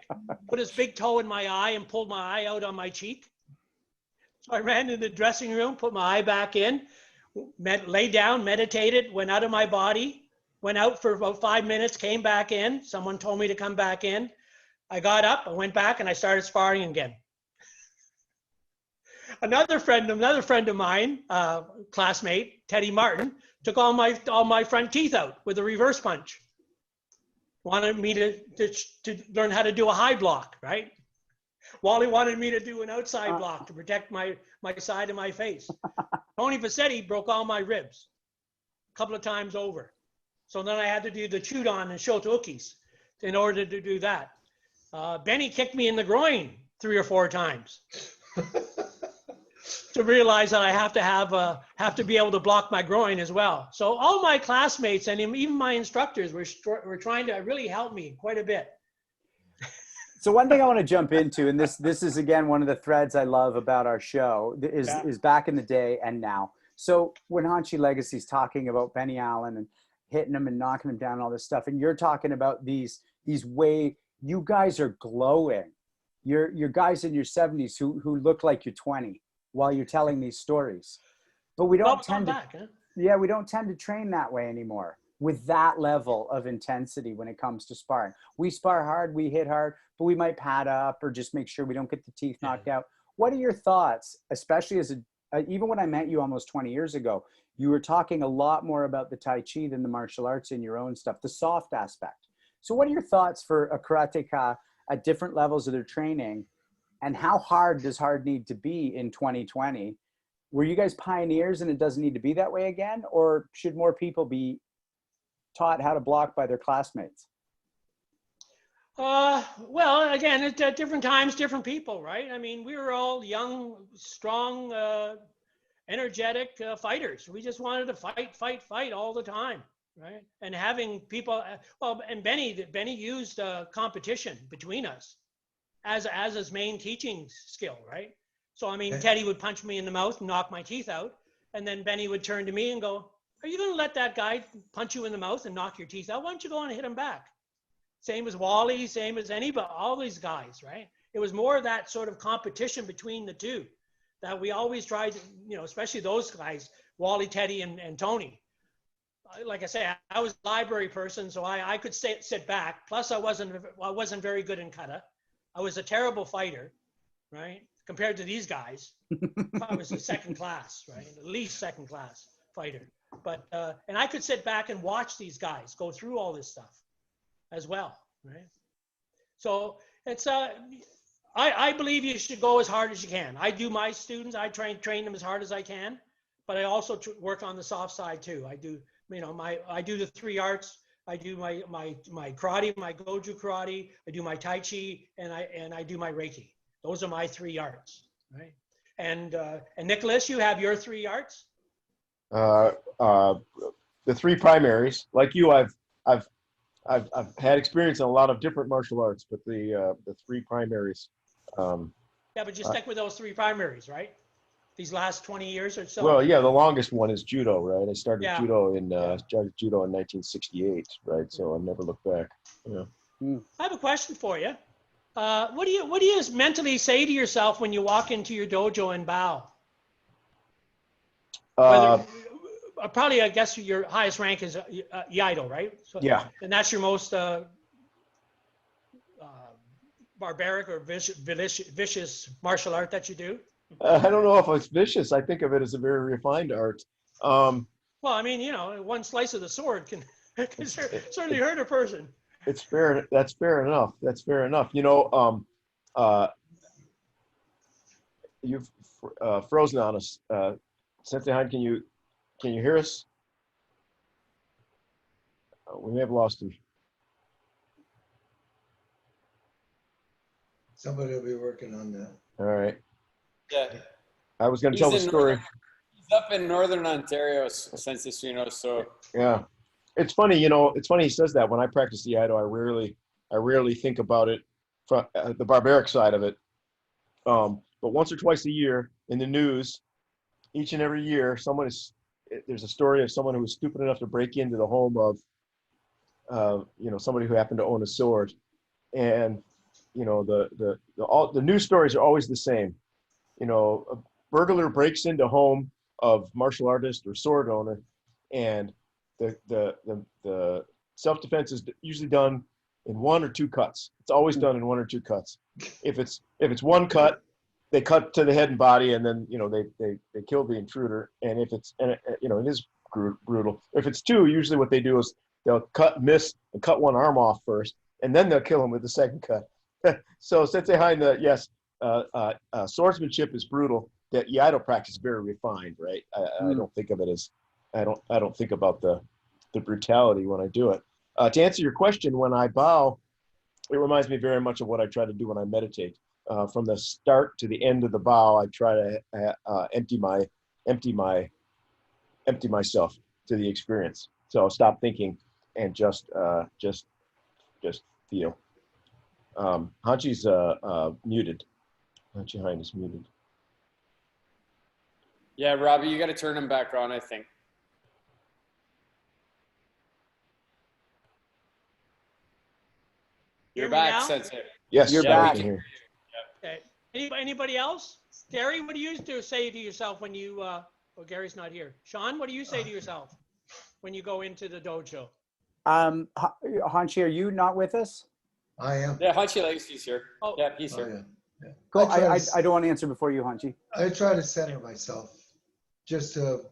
put his big toe in my eye and pulled my eye out on my cheek. So I ran in the dressing room, put my eye back in, lay down, meditated, went out of my body, went out for about 5 minutes, came back in. Someone told me to come back in. I got up, I went back and I started sparring again. Another friend of mine, classmate, Teddy Martin, took all my front teeth out with a reverse punch. Wanted me to learn how to do a high block, right? Wally wanted me to do an outside block to protect my side of my face. Tony Vassetti broke all my ribs a couple of times over. So then I had to do the Chudon and Shotoukis in order to do that. Benny kicked me in the groin 3 or 4 times. To realize that I have to be able to block my groin as well. So all my classmates and even my instructors were trying to really help me quite a bit. So one thing I want to jump into, and this is again one of the threads I love about our show, is back in the day and now. So when Hanshi Legacy's talking about Benny Allen and hitting him and knocking him down and all this stuff, and you're talking about these way, you guys are glowing. You're guys in your 70s who look like you're 20 while you're telling these stories. But we don't tend to, yeah, we don't tend to train that way anymore with that level of intensity when it comes to sparring. We spar hard, we hit hard, but we might pad up or just make sure we don't get the teeth knocked out. What are your thoughts, especially as even when I met you almost 20 years ago, you were talking a lot more about the Tai Chi than the martial arts in your own stuff, the soft aspect. So what are your thoughts for a karateka at different levels of their training, and how hard does hard need to be in 2020? Were you guys pioneers and it doesn't need to be that way again? Or should more people be taught how to block by their classmates? Well, again, at different times, different people, right? I mean, we were all young, strong, energetic fighters. We just wanted to fight all the time, right? And having people, and Benny used competition between us as his main teaching skill, right? So, I mean, Teddy would punch me in the mouth and knock my teeth out. And then Benny would turn to me and go, "Are you going to let that guy punch you in the mouth and knock your teeth out? Why don't you go and hit him back?" Same as Wally, same as anybody, all these guys, right? It was more of that sort of competition between the two that we always tried to, especially those guys, Wally, Teddy, and Tony. Like I say, I was a library person, so I could sit back. Plus, I wasn't very good in kata. I was a terrible fighter, right? Compared to these guys, I was a second class, right? At least second class fighter. But and I could sit back and watch these guys go through all this stuff as well, right? So it's I believe you should go as hard as you can. I do my students, I train them as hard as I can, but I also work on the soft side too. I do, I do the 3 arts. I do my karate, my Goju karate. I do my Tai Chi, and I do my Reiki. Those are my 3 arts, right? And Nicholas, you have your 3 arts. The 3 primaries, like you, I've had experience in a lot of different martial arts, but the 3 primaries. Yeah, but just stick with those 3 primaries, right? These last 20 years or so. Well, yeah, the longest one is judo, right? I started judo in 1968, right? So I never looked back. Yeah. I have a question for you. What do you mentally say to yourself when you walk into your dojo and bow? Probably, I guess your highest rank is Iaido, right? So, yeah. And that's your most barbaric or vicious martial art that you do? I don't know if it's vicious. I think of it as a very refined art. Well, I mean, one slice of the sword can certainly hurt a person. It's fair. That's fair enough. That's fair enough. You've frozen on us. Sensei Hind, can you hear us? We may have lost him. Somebody will be working on that. All right. Yeah. I was going to tell the story. He's up in Northern Ontario, Sensei Suino, so. Yeah. It's funny, it's funny he says that. When I practice the Iaido, I rarely think about it from the barbaric side of it. But once or twice a year in the news, each and every year, there's a story of someone who was stupid enough to break into the home of, somebody who happened to own a sword. And, the news stories are always the same. A burglar breaks into home of martial artist or sword owner, and the self-defense is usually done in 1 or 2 cuts. It's always done in 1 or 2 cuts. If it's 1 cut, they cut to the head and body, and then they kill the intruder. And if it's it is brutal. If it's 2, usually what they do is they'll miss and cut 1 arm off first, and then they'll kill him with the second cut. So Sensei Hind, yes, swordsmanship is brutal. That Iaido practice is very refined, right? I don't think of it as I don't think about the brutality when I do it. To answer your question, when I bow, it reminds me very much of what I try to do when I meditate. From the start to the end of the bow, I try to empty myself to the experience. So stop thinking and just feel. Hanshi's muted. Hanshi Hind is muted. Yeah, Robbie, you got to turn him back on, I think. You're Hear me back, now? Sensei. Yes, You're yeah, we back. can hear. Okay. Anybody else? Gary, what do you say to yourself when you, oh, Gary's not here. Sean, what do you say to yourself when you go into the dojo? Hanshi, are you not with us? I am. Yeah, Hanshi Legacy's here. Oh. Yeah, he's Oh, here. yeah. Yeah. Cool. I try I to- don't want to answer before you, Hanshi. I try to center myself, just to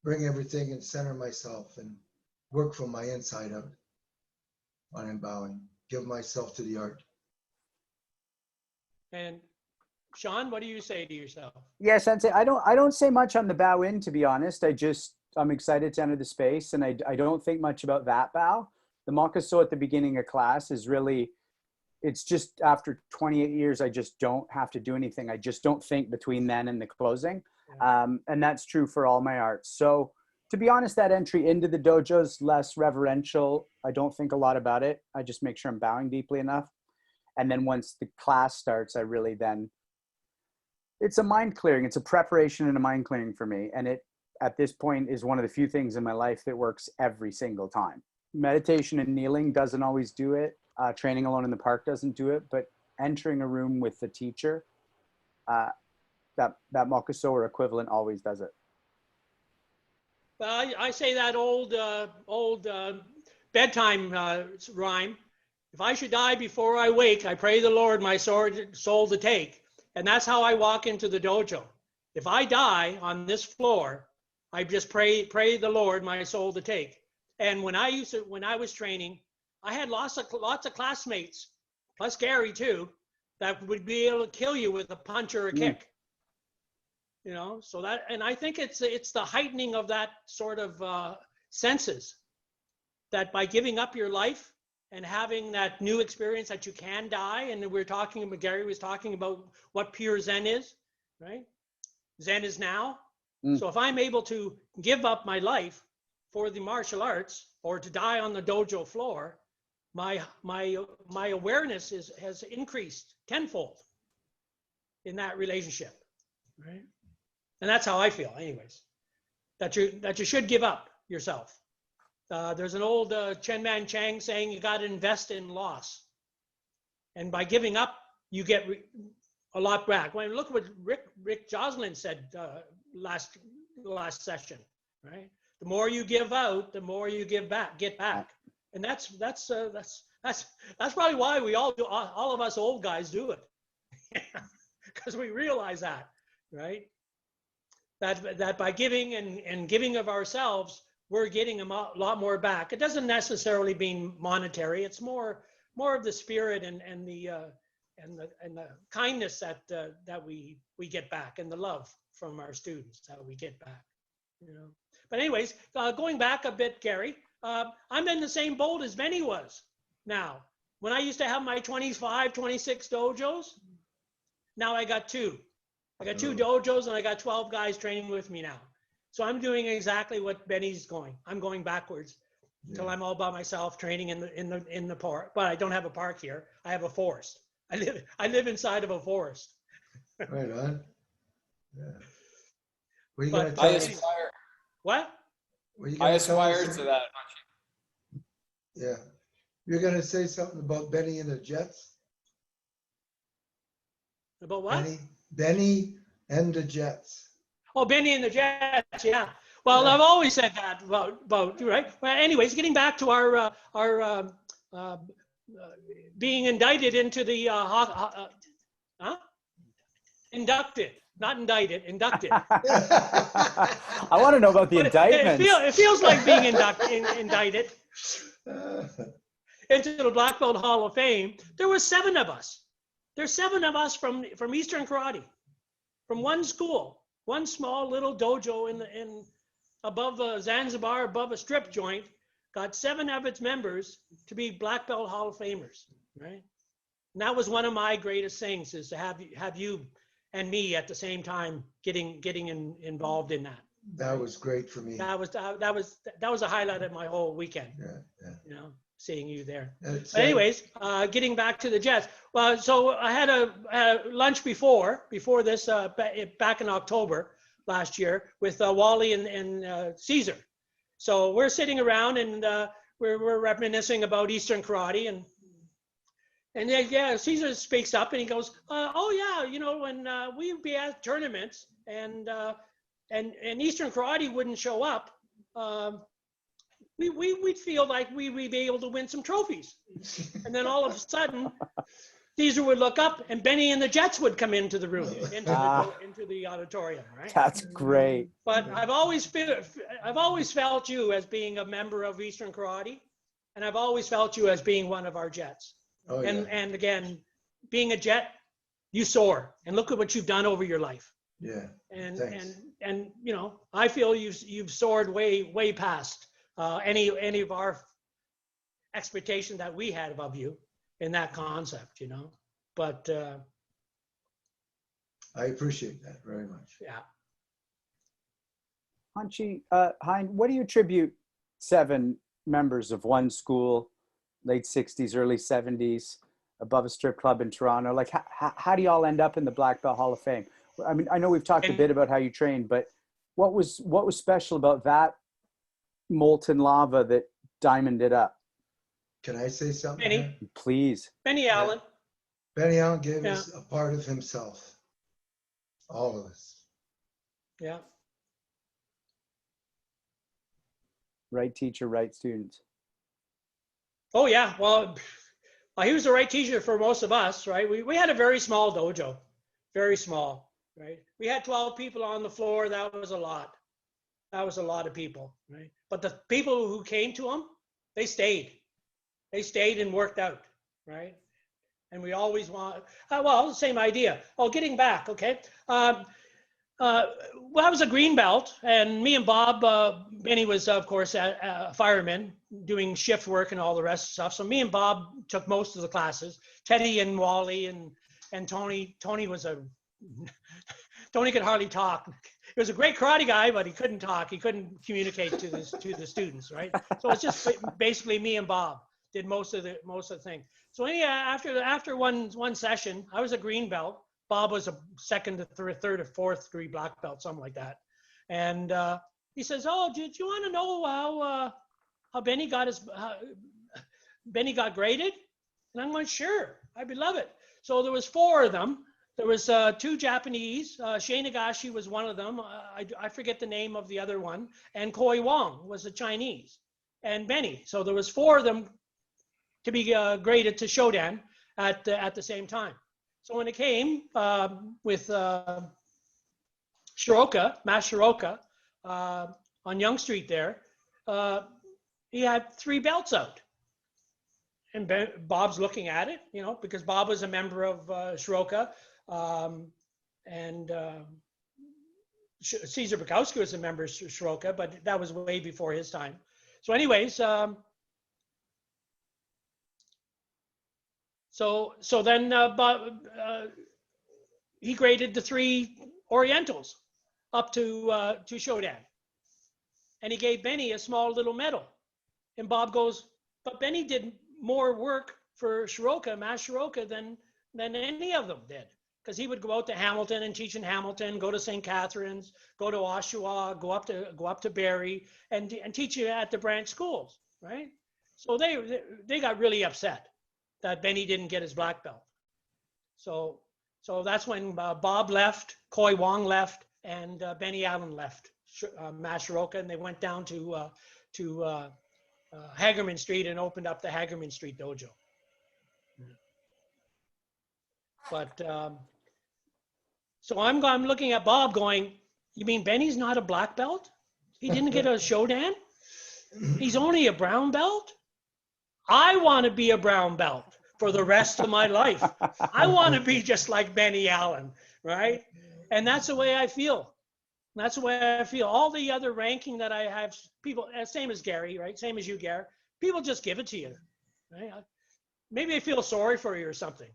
bring everything and center myself and work from my inside out when I'm bowing. Give myself to the art. And Sean, what do you say to yourself? Yeah, Sensei, I don't say much on the bow in, to be honest. I'm excited to enter the space, and I don't think much about that bow. The Makuso at the beginning of class is really, it's just after 28 years, I just don't have to do anything. I just don't think between then and the closing. And that's true for all my arts. So to be honest, that entry into the dojo is less reverential. I don't think a lot about it. I just make sure I'm bowing deeply enough. And then once the class starts, I really then, it's a mind clearing. It's a preparation and a mind clearing for me. And it, at this point, is one of the few things in my life that works every single time. Meditation and kneeling doesn't always do it. Training alone in the park doesn't do it. But entering a room with the teacher, that Makuso or equivalent always does it. Well, I say that old bedtime rhyme. If I should die before I wake, I pray the Lord my soul to take. And that's how I walk into the dojo. If I die on this floor, I just pray the Lord my soul to take. And when I was training, I had lots of classmates, plus Gary too, that would be able to kill you with a punch or a kick. You know, so that, and I think it's the heightening of that sort of senses, that by giving up your life and having that new experience that you can die. And Gary was talking about what pure Zen is, right? Zen is now. So if I'm able to give up my life for the martial arts or to die on the dojo floor, my awareness has increased tenfold in that relationship, right? And that's how I feel, anyways. That you should give up yourself. There's an old Chen Man Chang saying you got to invest in loss, and by giving up, you get a lot back. When look what Rick Joslin said last session, right? The more you give out, the more you get back, and that's probably why we all of us old guys do it, because we realize that, right? That by giving and giving of ourselves, we're getting a lot more back. It doesn't necessarily mean monetary. It's more of the spirit and the kindness that we get back, and the love from our students that we get back. You know. But anyways, going back a bit, Gary, I'm in the same boat as Benny was. Now, when I used to have my 25, 26 dojos, now I got two. I got two dojos and I got 12 guys training with me now. So I'm doing exactly what Benny's going. I'm going backwards until I'm all by myself training in the park. But I don't have a park here. I have a forest. I live inside of a forest. Right on. Yeah. What are you But gonna tell us? aspire. What? What are you I gonna tell aspire us? to that. Yeah. You're gonna say something about Benny and the Jets? About what? Benny and the Jets. Oh, Benny and the Jets, yeah. Well, Yeah. I've always said that about right. Well, anyways, getting back to our being indicted into the inducted, not indicted, inducted. I want to know about the But indictments. it feels like being indicted into the Black Belt Hall of Fame. There were 7 of us. There's 7 of us from Eastern Karate, from one school, one small little dojo in above Zanzibar, above a strip joint, got 7 of its members to be Black Belt Hall of Famers, right? And that was one of my greatest things, is to have you and me at the same time getting involved in that. That was great for me. That was a highlight of my whole weekend. Yeah, yeah. You know, seeing you there. That's, But anyways, getting back to the Jets. Well, so I had a lunch before this back in October last year with Wally and Caesar. So we're sitting around and we're reminiscing about Eastern karate and then, yeah, Caesar speaks up and he goes, "Oh yeah, you know, when we'd be at tournaments and Eastern karate wouldn't show up, we'd feel like we'd be able to win some trophies." And then all of a sudden, Caesar would look up and Benny and the Jets would come into the room, into the auditorium, right? That's great. But I've always felt you as being a member of Eastern karate, and I've always felt you as being one of our Jets. oh, yeah. And again, being a Jet, you soar, and look at what you've done over your life. Yeah. And Thanks. and you know, I feel you've soared way past any of our expectation that we had of you in that concept, you know. But I appreciate that very much. yeah. Hanshi, Hind, what do you attribute 7 members of one school, late 60s, early 70s, above a strip club in Toronto? Like, how do you all end up in the Black Belt Hall of Fame? I mean, I know we've talked a bit about how you trained, but what was special about that molten lava that diamonded it up? Can I say something? Benny. here? Please. Benny Allen. Benny Allen gave us a part of himself. All of us. Yeah. Right teacher, right students. Oh yeah. Well, he was the right teacher for most of us, right? We had a very small dojo, very small, right? We had 12 people on the floor. That was a lot. That was a lot of people, right? But the people who came to him, they stayed. They stayed and worked out, right? And we always want, well, same idea. Oh, getting back, okay. Well, I was a green belt, and me and Bob, Benny was, of course, a fireman doing shift work and all the rest of stuff. So me and Bob took most of the classes. Teddy and Wally and Tony. Tony could hardly talk. He was a great karate guy, but he couldn't talk. He couldn't communicate to the students, right? So it's just basically me and Bob did most of the thing. So anyway, after one session, I was a green belt. Bob was a second to third or fourth degree black belt, something like that. And he says, "Oh, did you want to know how Benny got Benny got graded?" And I'm like, "Sure, I'd love it." So there was 4 of them. There was 2 Japanese. Shane Nagashi was one of them. I forget the name of the other one. And Koi Wong was a Chinese. And Benny. So there was 4 of them to be graded to Shodan at the same time. So when it came with Shiroka, Master Shiroka, on Yonge Street there, he had 3 belts out. And Bob's looking at it, you know, because Bob was a member of Shiroka, and Caesar Bukowski was a member of Shiroka, but that was way before his time. So anyways, so then he graded the 3 Orientals up to Shodan. And he gave Benny a small little medal. And Bob goes, "But Benny did more work for Shiroka, Master Shiroka, than any of them did. Because he would go out to Hamilton and teach in Hamilton, go to St. Catharines, go to Oshawa, go up to Barrie, and teach you at the branch schools, right?" So they got really upset that Benny didn't get his black belt. So that's when Bob left, Koi Wong left, and Benny Allen left Master Shiroka, and they went down to Hagerman Street and opened up the Hagerman Street Dojo. But so I'm looking at Bob going, "You mean Benny's not a black belt? He didn't get a Shodan? He's only a brown belt? I want to be a brown belt for the rest of my life. I want to be just like Benny Allen, right?" And that's the way I feel. That's the way I feel. All the other ranking that I have, people, same as Gary, right? Same as you, Gary. People just give it to you, right? Maybe they feel sorry for you or something.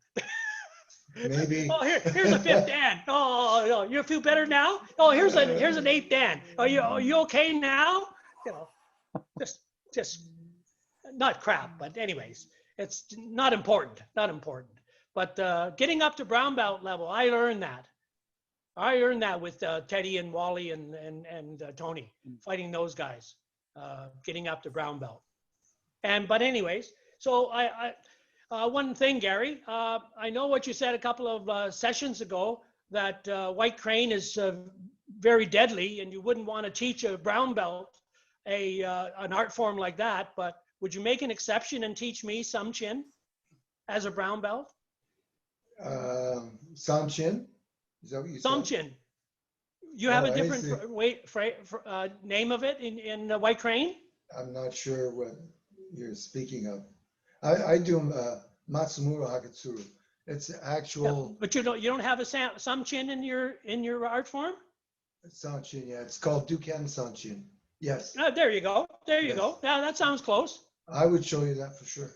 Maybe. Oh, here's a 5th Dan. Oh, you feel better now? Oh, here's an 8th Dan. Are you okay now? You know, just not crap, but anyways, it's not important, not important. But getting up to brown belt level, I learned that. I earned that with Teddy and Wally and Tony, fighting those guys, getting up to brown belt. But anyways, so one thing, Gary, I know what you said a couple of sessions ago, that white crane is very deadly, and you wouldn't want to teach a brown belt an art form like that. But would you make an exception and teach me some chin as a brown belt? Some chin? Is that what you Some said? chin. You have Oh, a I different see. name of it in white crane? I'm not sure what you're speaking of. I do Matsumura Hakatsuru. It's actual Yeah, but you don't have a some chin in your art form? Sanchin, yeah. It's called Duken Sanchin. Yes. There you go. There you Yes. go. Yeah, that sounds close. I would show you that for sure.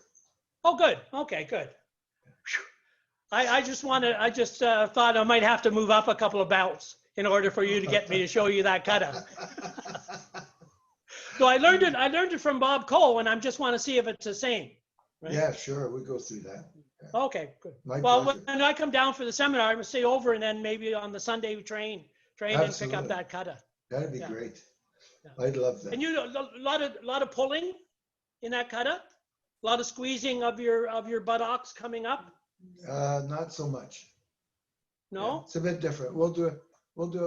Oh, good. Okay, good. Phew. I just thought I might have to move up a couple of belts in order for you to get me to show you that kata. So I learned it from Bob Cole, and I just want to see if it's the same. Right? Yeah, sure. We go through that. Yeah. Okay, good. My Well, pleasure. when I come down for the seminar, I'm gonna stay over, and then maybe on the Sunday we train and pick up Absolutely. that kata. That'd be Yeah. great. Yeah. I'd love that. And you a lot of pulling in that kata, a lot of squeezing of your buttocks coming up. Not so much. Yeah, No. it's a bit different. We'll do it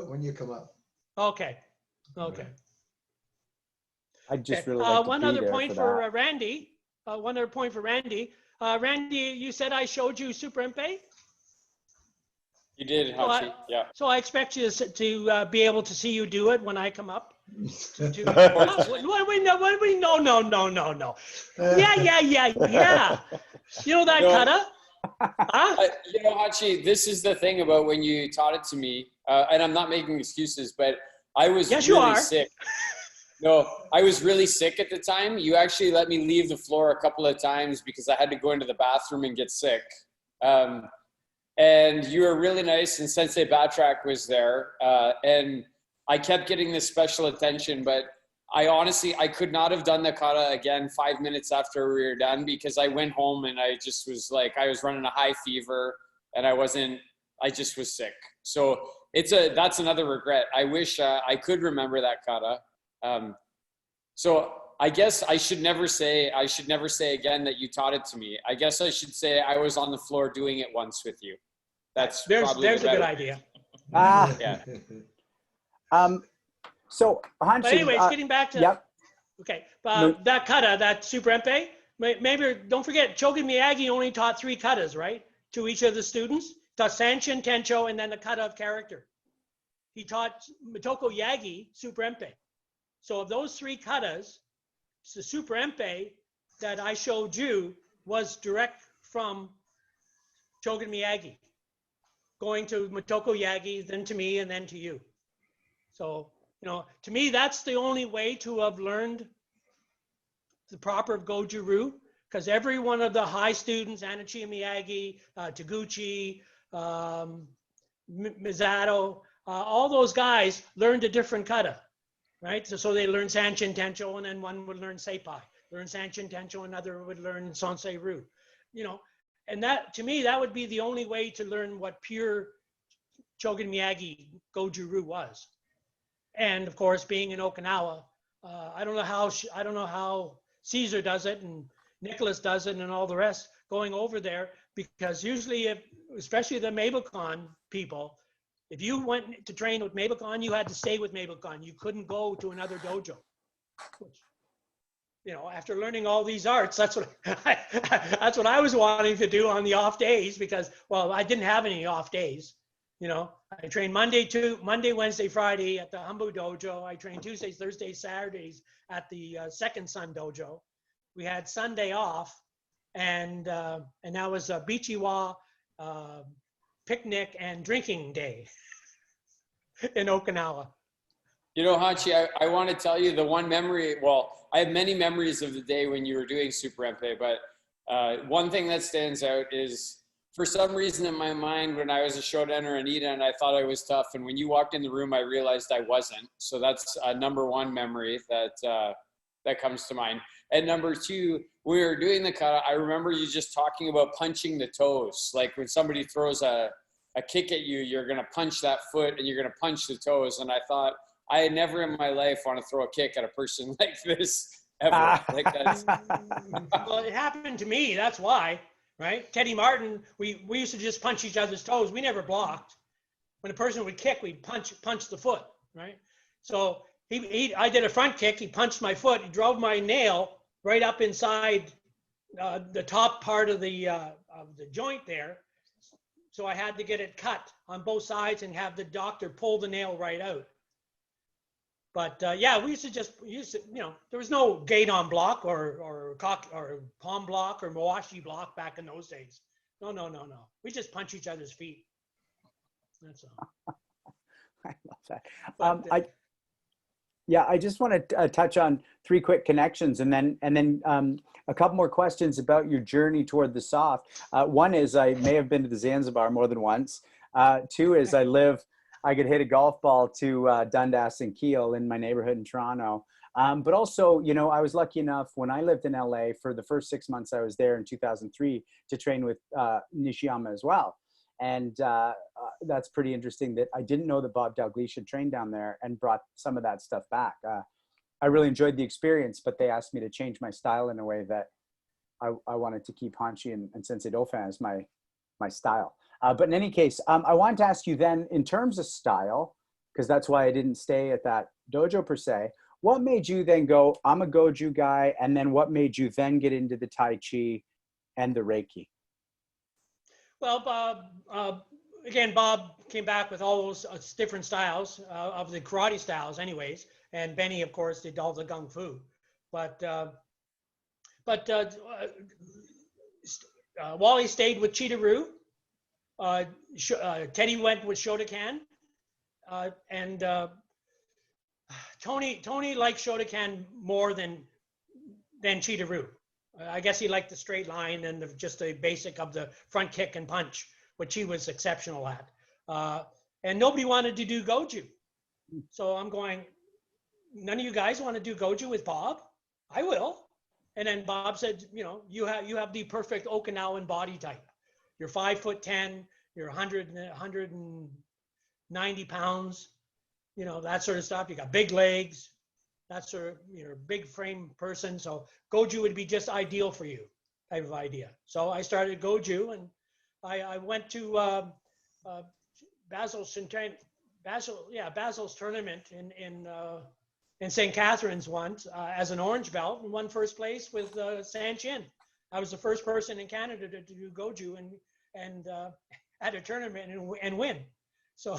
when you come up. Okay. Okay. I'd just Okay. really like to One be other there point for for that. Randy. One other point for Randy. Randy, you said I showed you Super Empe? You did, So Hanshi. Yeah. So I expect you to be able to see you do it when I come up. No. Yeah. You know that No. kata? Huh? You know, Hachi, this is the thing about when you taught it to me, and I'm not making excuses, but I was Yes, you really are. sick. No, I was really sick at the time. You actually let me leave the floor a couple of times because I had to go into the bathroom and get sick. And you were really nice, and Sensei Batrak was there. And I kept getting this special attention, but I could not have done the kata again 5 minutes after we were done because I went home and I just was like, I was running a high fever and I just was sick. So that's another regret. I wish I could remember that kata. So I guess I should never say again that you taught it to me. I guess I should say I was on the floor doing it once with you. There's a good idea. Yeah. So Hanshi, But anyways, getting back to yep. Okay, No. that kata, that Super Empe, maybe don't forget, Chogen Miyagi only taught 3 katas, right? To each of the students. Taught Sanchin, Tencho, and then the kata of character. He taught Motoko Yagi Super Empe. So of those 3 katas, the Super Empe that I showed you was direct from Chogen Miyagi, going to Motoko Yagi, then to me, and then to you. So, to me, that's the only way to have learned the proper Goju-Ryu, because every one of the high students, Anichi Miyagi, Taguchi, Misato, all those guys learned a different kata, right? So they learned Sanchin Tencho, and then one would learn Seipai. Learn Sanchin Tencho, another would learn Sonsei Ryu. And that, to me, that would be the only way to learn what pure Chogen Miyagi Goju-Ryu was. And of course, being in Okinawa, I don't know how Caesar does it and Nicholas does it and all the rest going over there, because usually, especially the Mabelcon people, if you went to train with Mabelcon, you had to stay with Mabelcon. You couldn't go to another dojo. Which, after learning all these arts, that's what I was wanting to do on the off days, because, well, I didn't have any off days. I trained Monday, Wednesday, Friday at the Humbu Dojo. I trained Tuesdays, Thursdays, Saturdays at the Second Sun Dojo. We had Sunday off, and that was a Bichiwa picnic and drinking day in Okinawa. Hanshi, I want to tell you the one memory, well, I have many memories of the day when you were doing Super Empe, but one thing that stands out is, for some reason in my mind, when I was a Shodan or a Nidan, I thought I was tough. And when you walked in the room, I realized I wasn't. So that's number one memory that that comes to mind. And number two, when we were doing the kata, I remember you just talking about punching the toes. Like when somebody throws a kick at you, you're going to punch that foot and you're going to punch the toes. And I thought, I had never in my life want to throw a kick at a person like this ever. Like that's... Well, it happened to me. That's why, right? Teddy Martin, we used to just punch each other's toes. We never blocked. When a person would kick, we'd punch the foot, right? So I did a front kick. He punched my foot. He drove my nail right up inside the top part of the joint there. So I had to get it cut on both sides and have the doctor pull the nail right out. But yeah, we used to, there was no gate on block or palm block or Mawashi block back in those days. No. We just punch each other's feet. That's all. I love that. I just want to touch on 3 quick connections and then a couple more questions about your journey toward the soft. One is I may have been to the Zanzibar more than once. 2 is I could hit a golf ball to Dundas and Kiel in my neighborhood in Toronto. But also, I was lucky enough when I lived in LA for the first 6 months I was there in 2003 to train with Nishiyama as well. And that's pretty interesting that I didn't know that Bob Dalgleish had trained down there and brought some of that stuff back. I really enjoyed the experience, but they asked me to change my style in a way that I wanted to keep Hanshi and Sensei Dauphin as my style. But in any case, I wanted to ask you then, in terms of style, because that's why I didn't stay at that dojo per se, what made you then go, I'm a Goju guy, and then what made you then get into the Tai Chi and the Reiki? Well, Bob came back with all those different styles of the karate styles anyways. And Benny, of course, did all the Kung Fu. But Wally stayed with Cheetah-Roo. Teddy went with Shotokan. And Tony liked Shotokan more than Cheetah-Roo. I guess he liked the straight line and just the basic of the front kick and punch, which he was exceptional at. And nobody wanted to do Goju. So I'm going, none of you guys want to do Goju with Bob? I will. And then Bob said, you have the perfect Okinawan body type. You're 5'10", you're 190 pounds, that sort of stuff. You got big legs. That's sort of, big frame person. So Goju would be just ideal for you type of idea. So I started Goju and I went to Basil's tournament in St. Catharines once as an orange belt and won first place with San Chin. I was the first person in Canada to do Goju and at a tournament and win. So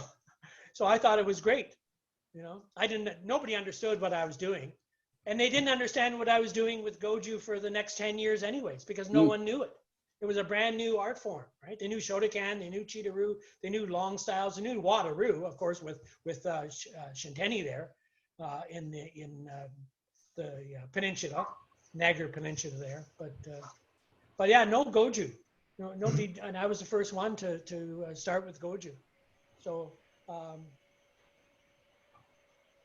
I thought it was great. Nobody understood what I was doing, and they didn't understand what I was doing with Goju for the next 10 years anyways, because no one knew it. It was a brand new art form, right? They knew Shotokan, they knew Cheetah-Roo, they knew long styles, they knew Wada-Roo, of course, with Shinteni there in the peninsula, Niagara Peninsula there. But yeah, no Goju. Nobody, and I was the first one to start with Goju. So.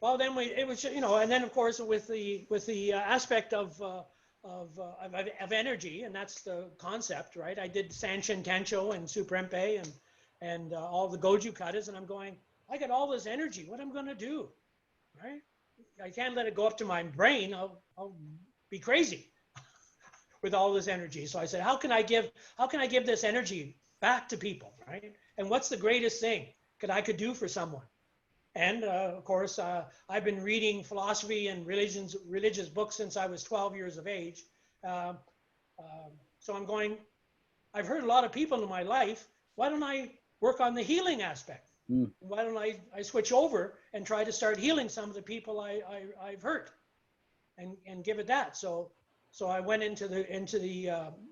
Well, then it was, and then of course with the aspect of energy, and that's the concept, right? I did Sanshin Tensho and Suprempe and all the Goju katas, and I'm going, I got all this energy. What am I going to do, right? I can't let it go up to my brain. I'll be crazy with all this energy. So I said, how can I give this energy back to people, right? And what's the greatest thing that I could do for someone? And of course, I've been reading philosophy and religious books since I was 12 years of age. So I'm going, I've heard a lot of people in my life. Why don't I work on the healing aspect? Why don't I switch over and try to start healing some of the people I've hurt and give it that? So I went into the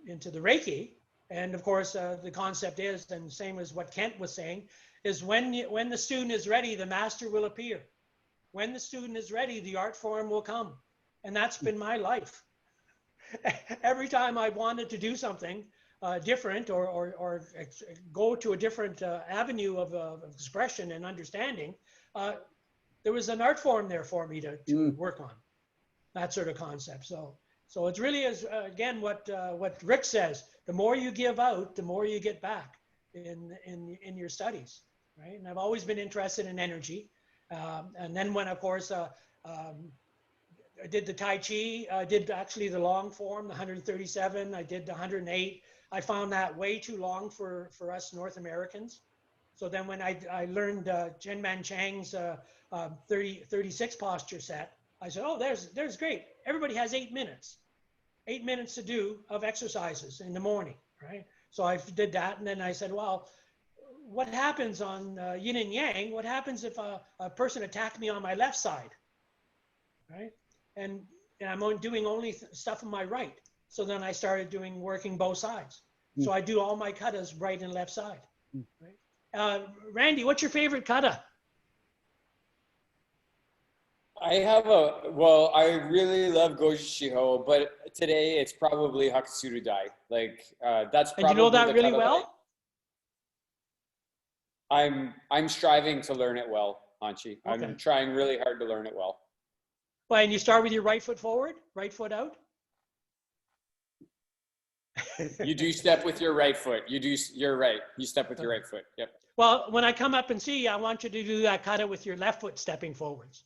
Reiki. And of course, the concept is, and same as what Kent was saying, is when the student is ready, the master will appear. When the student is ready, the art form will come. And that's been my life. Every time I wanted to do something different or go to a different avenue of expression and understanding, there was an art form there for me to work on. that sort of concept. So it's really is again what Rick says. The more you give out, the more you get back in your studies, right? And I've always been interested in energy, and then when of course I did the Tai Chi, I did actually the long form, the 137. I did the 108. I found that way too long for us North Americans. So then when I learned Chen Man Chang's 36 posture set, I said, oh, there's great. Everybody has 8 minutes. 8 minutes to do of exercises in the morning, right? So I did that, and then I said, well, what happens on yin and yang? What happens if a person attacked me on my left side, right? And I'm doing only stuff on my right. So then I started working both sides. So I do all my katas right and left side, right? Randy, what's your favorite kata? I really love Goju Shiho, but today it's probably Hakusuru Dai. Like, that's probably. And you know that the really kata well? I'm striving to learn it well, Hanshi. Okay. I'm trying really hard to learn it well. Well, and you start with your right foot forward, right foot out? You do step with your right foot. You're right. You step with your right foot. Yep. Well, when I come up and see you, I want you to do that kata with your left foot stepping forwards.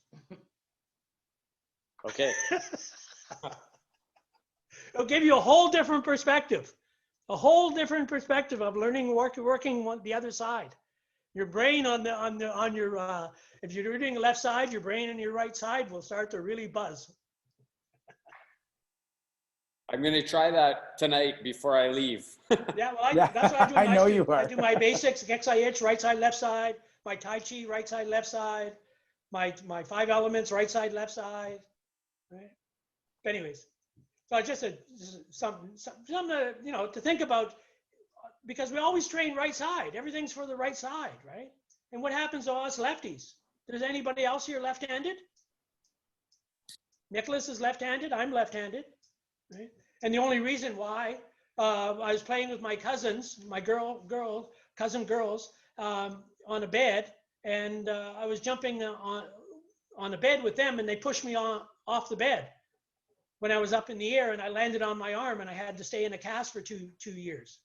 Okay. It'll give you a whole different perspective. A whole different perspective of learning, working the other side. Your brain on your if you're doing the left side, your brain on your right side will start to really buzz. I'm going to try that tonight before I leave. Yeah, well, that's what I do. I know you are. I do my basics, XIH, right side, left side, my Tai Chi, right side, left side, my 5 elements, right side, left side, right? But anyways, so just something to think about, because we always train right side. Everything's for the right side, right? And what happens to us lefties? Does anybody else here left-handed? Nicholas is left-handed. I'm left-handed, right? And the only reason why I was playing with my cousins, my cousin girls, on a bed, and I was jumping on a bed with them, and they pushed me off the bed when I was up in the air, and I landed on my arm, and I had to stay in a cast for two years.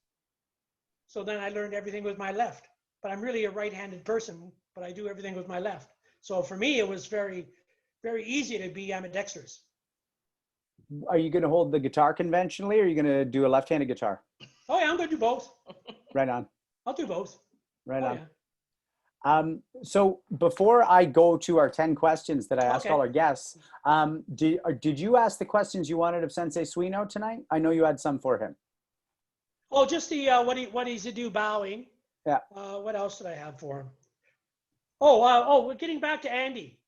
So then I learned everything with my left. But I'm really a right-handed person, but I do everything with my left. So for me, it was very, very easy to be ambidextrous. Are you going to hold the guitar conventionally, or are you going to do a left-handed guitar? Oh yeah, I'm going to do both. Right on. I'll do both. Right on. Yeah. So before I go to our 10 questions that I asked all our guests, did you ask the questions you wanted of Sensei Suino tonight? I know you had some for him. Oh, just the what he's to do bowing. Yeah. What else did I have for him? We're getting back to Andy,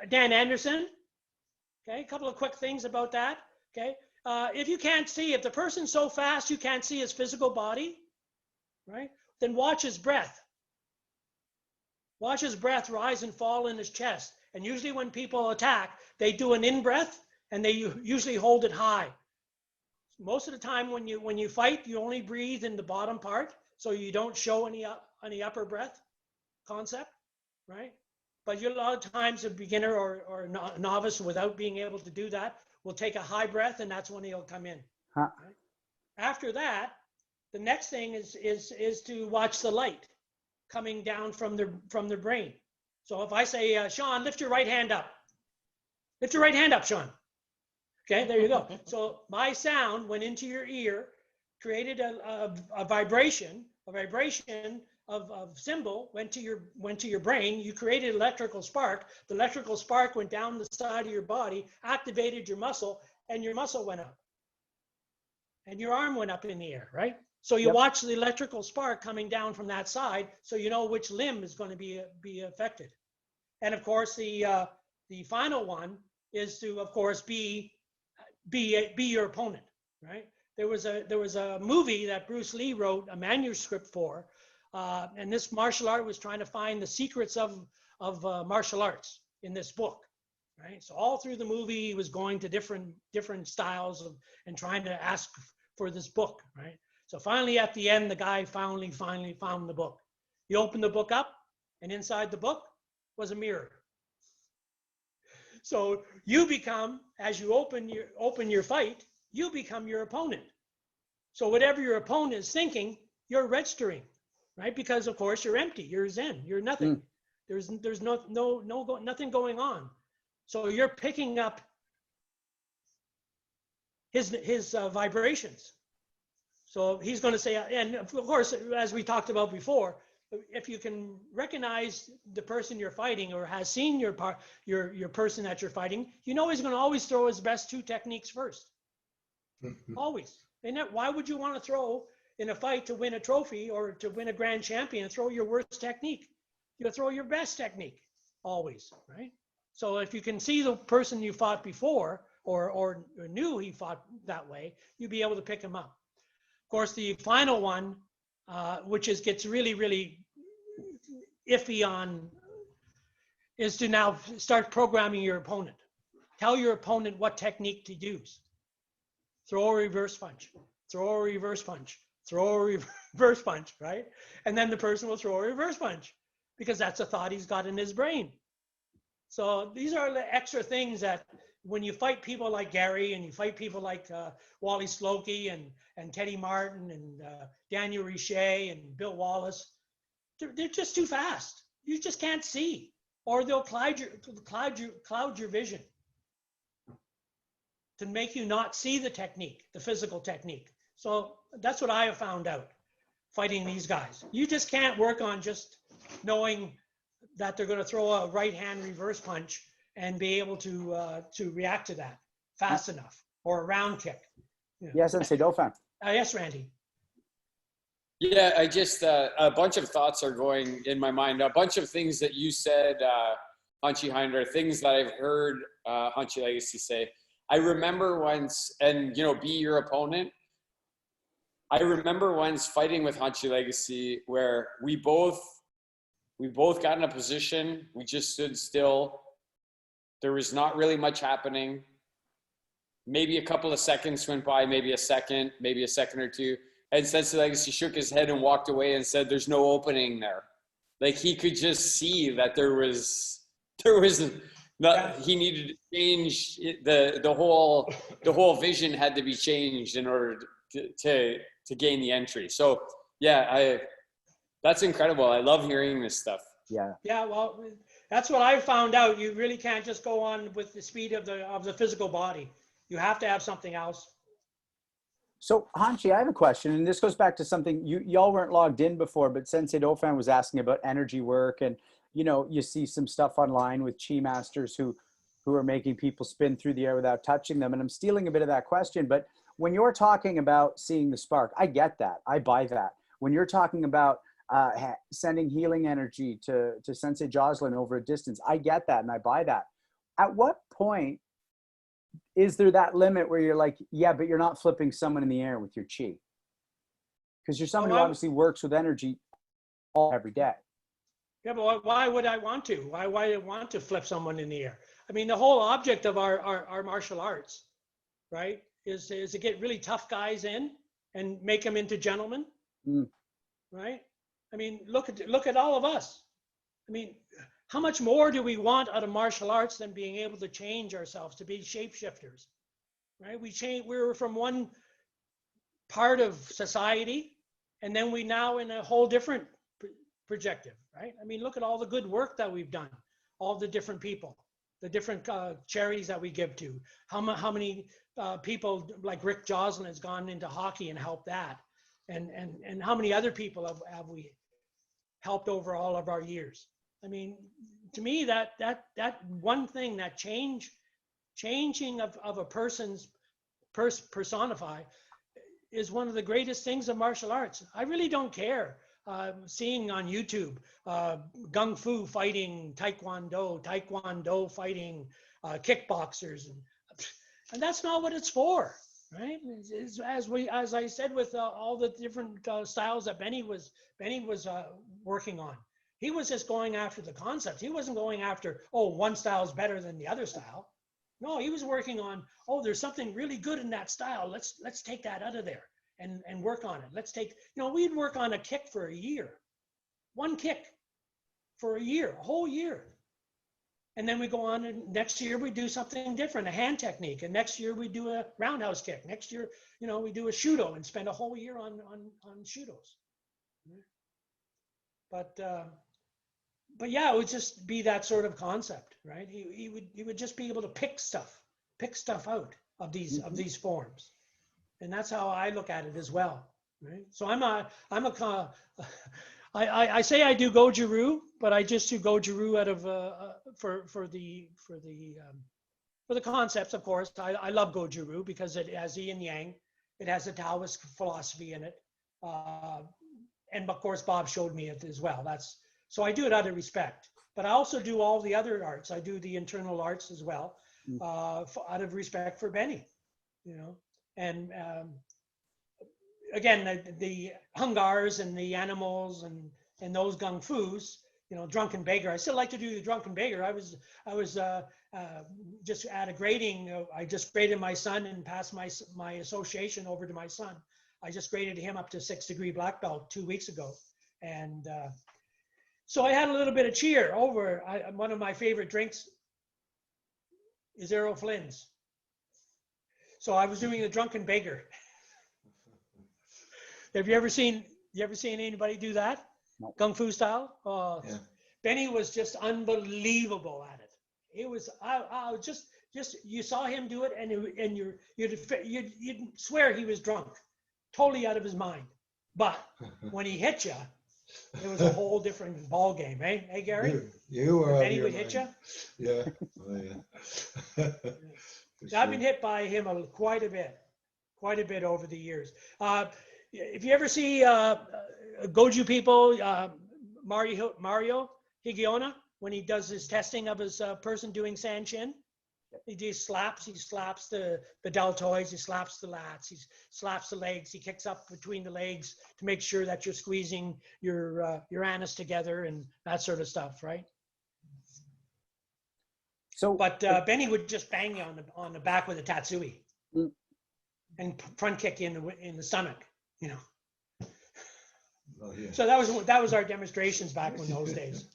Dan Anderson. Okay, a couple of quick things about that. Okay, if you can't see, if the person's so fast you can't see his physical body, right? Then watch his breath. Watch his breath rise and fall in his chest. And usually when people attack, they do an in-breath and they usually hold it high. Most of the time when you fight, you only breathe in the bottom part, so you don't show any upper breath concept, right? But a lot of times a beginner or novice without being able to do that will take a high breath, and that's when he'll come in. Huh. Right? After that, the next thing is to watch the light coming down from the brain. So if I say, Sean, lift your right hand up. Lift your right hand up, Sean. Okay, there you go. So my sound went into your ear, created a vibration of symbol, went to your brain. You created electrical spark. The electrical spark went down the side of your body, activated your muscle, and your muscle went up. And your arm went up in the air, right? So you watch the electrical spark coming down from that side, so you know which limb is going to be affected. And of course, the final one is to, of course, be your opponent, right? There was a movie that Bruce Lee wrote a manuscript for, and this martial art was trying to find the secrets of martial arts in this book, right? So all through the movie, he was going to different styles and trying to ask for this book, right? So finally, at the end, the guy finally found the book. He opened the book up, and inside the book was a mirror. So you become, as you open your fight, you become your opponent. So whatever your opponent is thinking, you're registering, right? Because of course you're empty, you're zen, you're nothing. There's nothing going on. So you're picking up his vibrations. So he's going to say, and of course, as we talked about before, if you can recognize the person you're fighting or has seen your person that you're fighting, you know he's going to always throw his best 2 techniques first. Always. And why would you want to throw in a fight to win a trophy or to win a grand champion, throw your worst technique? You'll throw your best technique always, right? So if you can see the person you fought before or knew he fought that way, you'll be able to pick him up. Of course, the final one, which gets really, really iffy on, is to now start programming your opponent. Tell your opponent what technique to use. Throw a reverse punch, throw a reverse punch, throw a reverse punch, right? And then the person will throw a reverse punch because that's a thought he's got in his brain. So these are the extra things that when you fight people like Gary and you fight people like Wally Slowkey and Teddy Martin and Daniel Richet and Bill Wallace, they're just too fast. You just can't see, or they'll cloud your vision to make you not see the technique, the physical technique. So that's what I have found out fighting these guys. You just can't work on just knowing that they're going to throw a right hand reverse punch and be able to react to that fast enough, or a round kick. You know. Yes, Sensei Dauphin. Yes, Randy. Yeah, I just, a bunch of thoughts are going in my mind. A bunch of things that you said, Hanshi Hind, are things that I've heard Hanshi Legacy say. I remember once, and you know, be your opponent. I remember once fighting with Hanshi Legacy where we both got in a position, we just stood still. There was not really much happening. Maybe a couple of seconds went by, maybe a second or two. And Sensei Legacy shook his head and walked away and said, "There's no opening there." Like he could just see that there was not, he needed to change the whole vision had to be changed in order to gain the entry. So yeah, that's incredible. I love hearing this stuff. Yeah. Yeah, well, that's what I found out. You really can't just go on with the speed of the physical body. You have to have something else. So Hanshi, I have a question, and this goes back to something y'all weren't logged in before, but Sensei Dauphin was asking about energy work, and you know, you see some stuff online with chi masters who are making people spin through the air without touching them, and I'm stealing a bit of that question. But when you're talking about seeing the spark, I get that, I buy that. When you're talking about sending healing energy to Sensei Jocelyn over a distance, I get that and I buy that. At what point is there that limit where you're like, yeah, but you're not flipping someone in the air with your chi? Because you're someone who obviously works with energy every day. Yeah, but why would I want to? Why would I want to flip someone in the air? I mean, the whole object of our martial arts, right, is to get really tough guys in and make them into gentlemen, right? I mean, look at all of us. I mean, how much more do we want out of martial arts than being able to change ourselves to be shapeshifters, right? We were from one part of society, and then we now in a whole different projective, right? I mean, look at all the good work that we've done, all the different people, the different charities that we give to. How many people like Rick Joslin has gone into hockey and helped that, and how many other people have we helped over all of our years? I mean, to me, that one thing, that changing of a person's personify is one of the greatest things of martial arts. I really don't care. Seeing on YouTube, Gung Fu fighting Taekwondo fighting kickboxers, and that's not what it's for, right? As I said, with all the different styles that Benny was working on, he was just going after the concept. He wasn't going after, oh, one style is better than the other style. No, he was working on, oh, there's something really good in that style. Let's take that out of there and work on it. Let's take, we'd work on a kick for a year. One kick for a year, a whole year. And then we go on, and next year we do something different, a hand technique. And next year we do a roundhouse kick. Next year, we do a Shudo and spend a whole year on Shudos. But yeah, it would just be that sort of concept, right? He would just be able to pick stuff out of these forms. And that's how I look at it as well, right? So I say I do Goju-Ryu, but I just do Goju-Ryu out of for the concepts, of course. I love Goju-Ryu because it has yin and yang. It has a Taoist philosophy in it, and of course Bob showed me it as well. So I do it out of respect. But I also do all the other arts. I do the internal arts as well, out of respect for Benny, And again, the hungars and the animals and those gung fus, drunken beggar. I still like to do the drunken beggar. I was just at a grading. I just graded my son and passed my association over to my son. I just graded him up to 6th degree black belt 2 weeks ago, and so I had a little bit of cheer over. One of my favorite drinks is Aero Flynn's. So I was doing the drunken beggar. Have you ever seen anybody do that? No. Kung Fu style? Oh, Yeah. Benny was just unbelievable at it. It was, I was just you saw him do it, and you'd swear he was drunk, totally out of his mind. But when he hit you, it was a whole different ball game, eh? Hey, Gary? You were. Benny would hit you. Yeah. Oh, yeah. For I've been sure. hit by him quite a bit over the years. If you ever see Goju people, Mario Higiona, when he does his testing of his person doing Sanchin, he slaps the deltoids, he slaps the lats, he slaps the legs, he kicks up between the legs to make sure that you're squeezing your anus together and that sort of stuff, right? So, But Benny would just bang you on the back with a tatsui and front kick you in the stomach, Oh, yeah. So that was our demonstrations back in those days.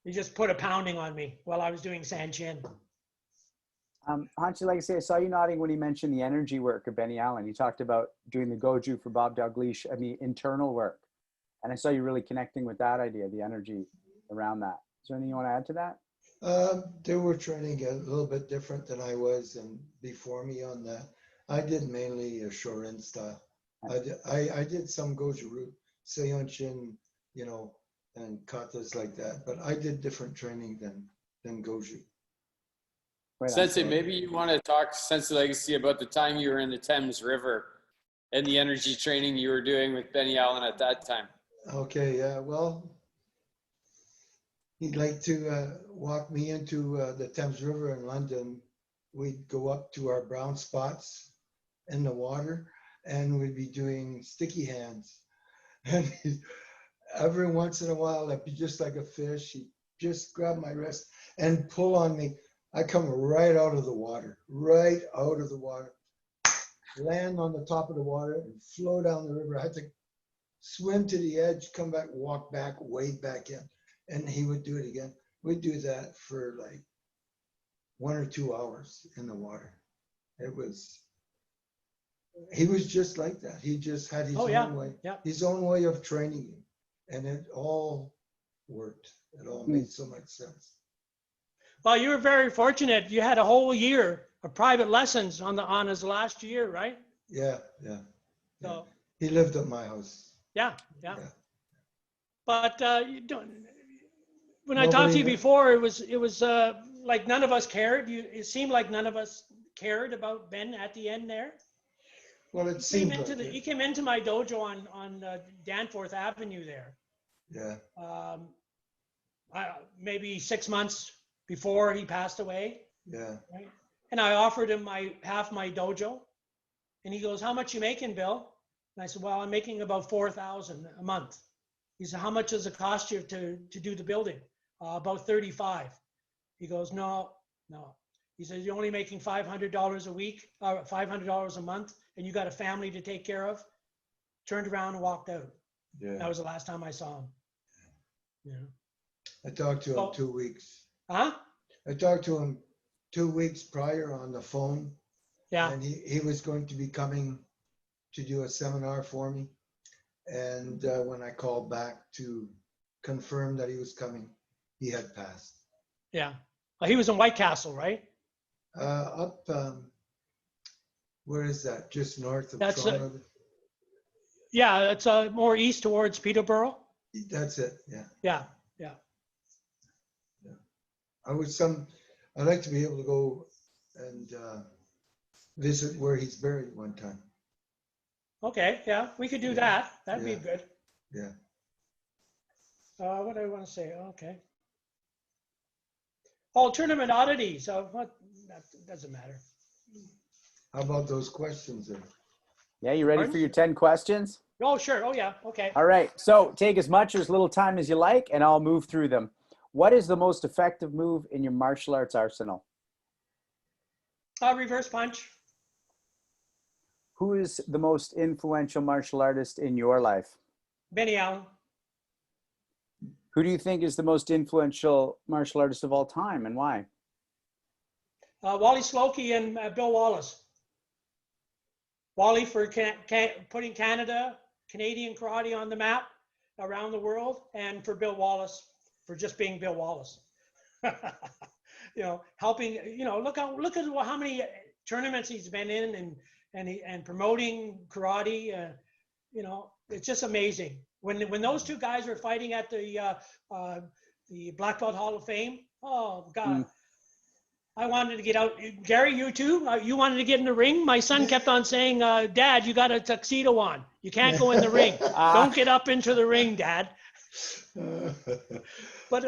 He just put a pounding on me while I was doing Sanchin. Hanshi, like I say, I saw you nodding when he mentioned the energy work of Benny Allen. He talked about doing the Goju for Bob Dalgleish and the internal work. And I saw you really connecting with that idea, the energy around that. Is there anything you want to add to that? They were training a little bit different than I was, and before me on that, I did mainly a Shorin style. I did some Goju-Ryu, Seiyonshin, and katas like that, but I did different training than Goju. Right, Sensei, maybe you want to talk, Sensei Legacy, about the time you were in the Thames River and the energy training you were doing with Benny Allen at that time. Okay, yeah, well, he'd like to walk me into the Thames River in London. We'd go up to our brown spots in the water, and we'd be doing sticky hands. And every once in a while, I'd be just like a fish. He'd just grab my wrist and pull on me. I come right out of the water, land on the top of the water and flow down the river. I had to swim to the edge, come back, walk back, wade back in. And he would do it again. We'd do that for like 1 or 2 hours in the water. He was just like that. He just had his own way, his own way of training you. And it all worked. It all made so much sense. Well, you were very fortunate. You had a whole year of private lessons on his last year, right? Yeah. So he lived at my house. Yeah. But you don't. When I talked to you before, it was like none of us cared. It seemed like none of us cared about Ben at the end there. Well, it seemed like he came into my dojo on Danforth Avenue there. Yeah. Maybe 6 months before he passed away. Yeah. Right? And I offered him half my dojo, and he goes, "How much you making, Bill?" And I said, "Well, I'm making about $4,000 a month." He said, "How much does it cost you to do the building?" About 35. He goes, no. He says, "You're only making $500 a week, $500 a month, and you got a family to take care of." Turned around and walked out. Yeah. That was the last time I saw him. Yeah. I talked to him 2 weeks. Huh? I talked to him 2 weeks prior on the phone, Yeah. and he was going to be coming to do a seminar for me. And when I called back to confirm that he was coming, he had passed. Yeah. Well, he was in White Castle, right? Up, where is that? Just north of That's it. Toronto? Yeah, it's more east towards Peterborough. That's it, yeah. Yeah. Yeah. I'd like to be able to go and visit where he's buried one time. Okay. Yeah, we could do that. That'd be Yeah. good. Yeah. What do I want to say? Okay. Oh, tournament oddities. What? That doesn't matter. How about those questions then? Yeah, you ready Pardon? for your 10 questions? Oh, sure. Oh, yeah. Okay. All right. So take as much or as little time as you like, and I'll move through them. What is the most effective move in your martial arts arsenal? Reverse punch. Who is the most influential martial artist in your life? Benny Allen. Who do you think is the most influential martial artist of all time, and why? Wally Slowkey and Bill Wallace. Wally for putting Canadian karate on the map around the world, and for Bill Wallace for just being Bill Wallace. Helping. Look at how many tournaments he's been in, and promoting karate. It's just amazing. When those two guys were fighting at the Black Belt Hall of Fame, oh God. I wanted to get out. Gary, you too? You wanted to get in the ring? My son kept on saying, Dad, you got a tuxedo on. You can't go in the ring. Don't get up into the ring, Dad. But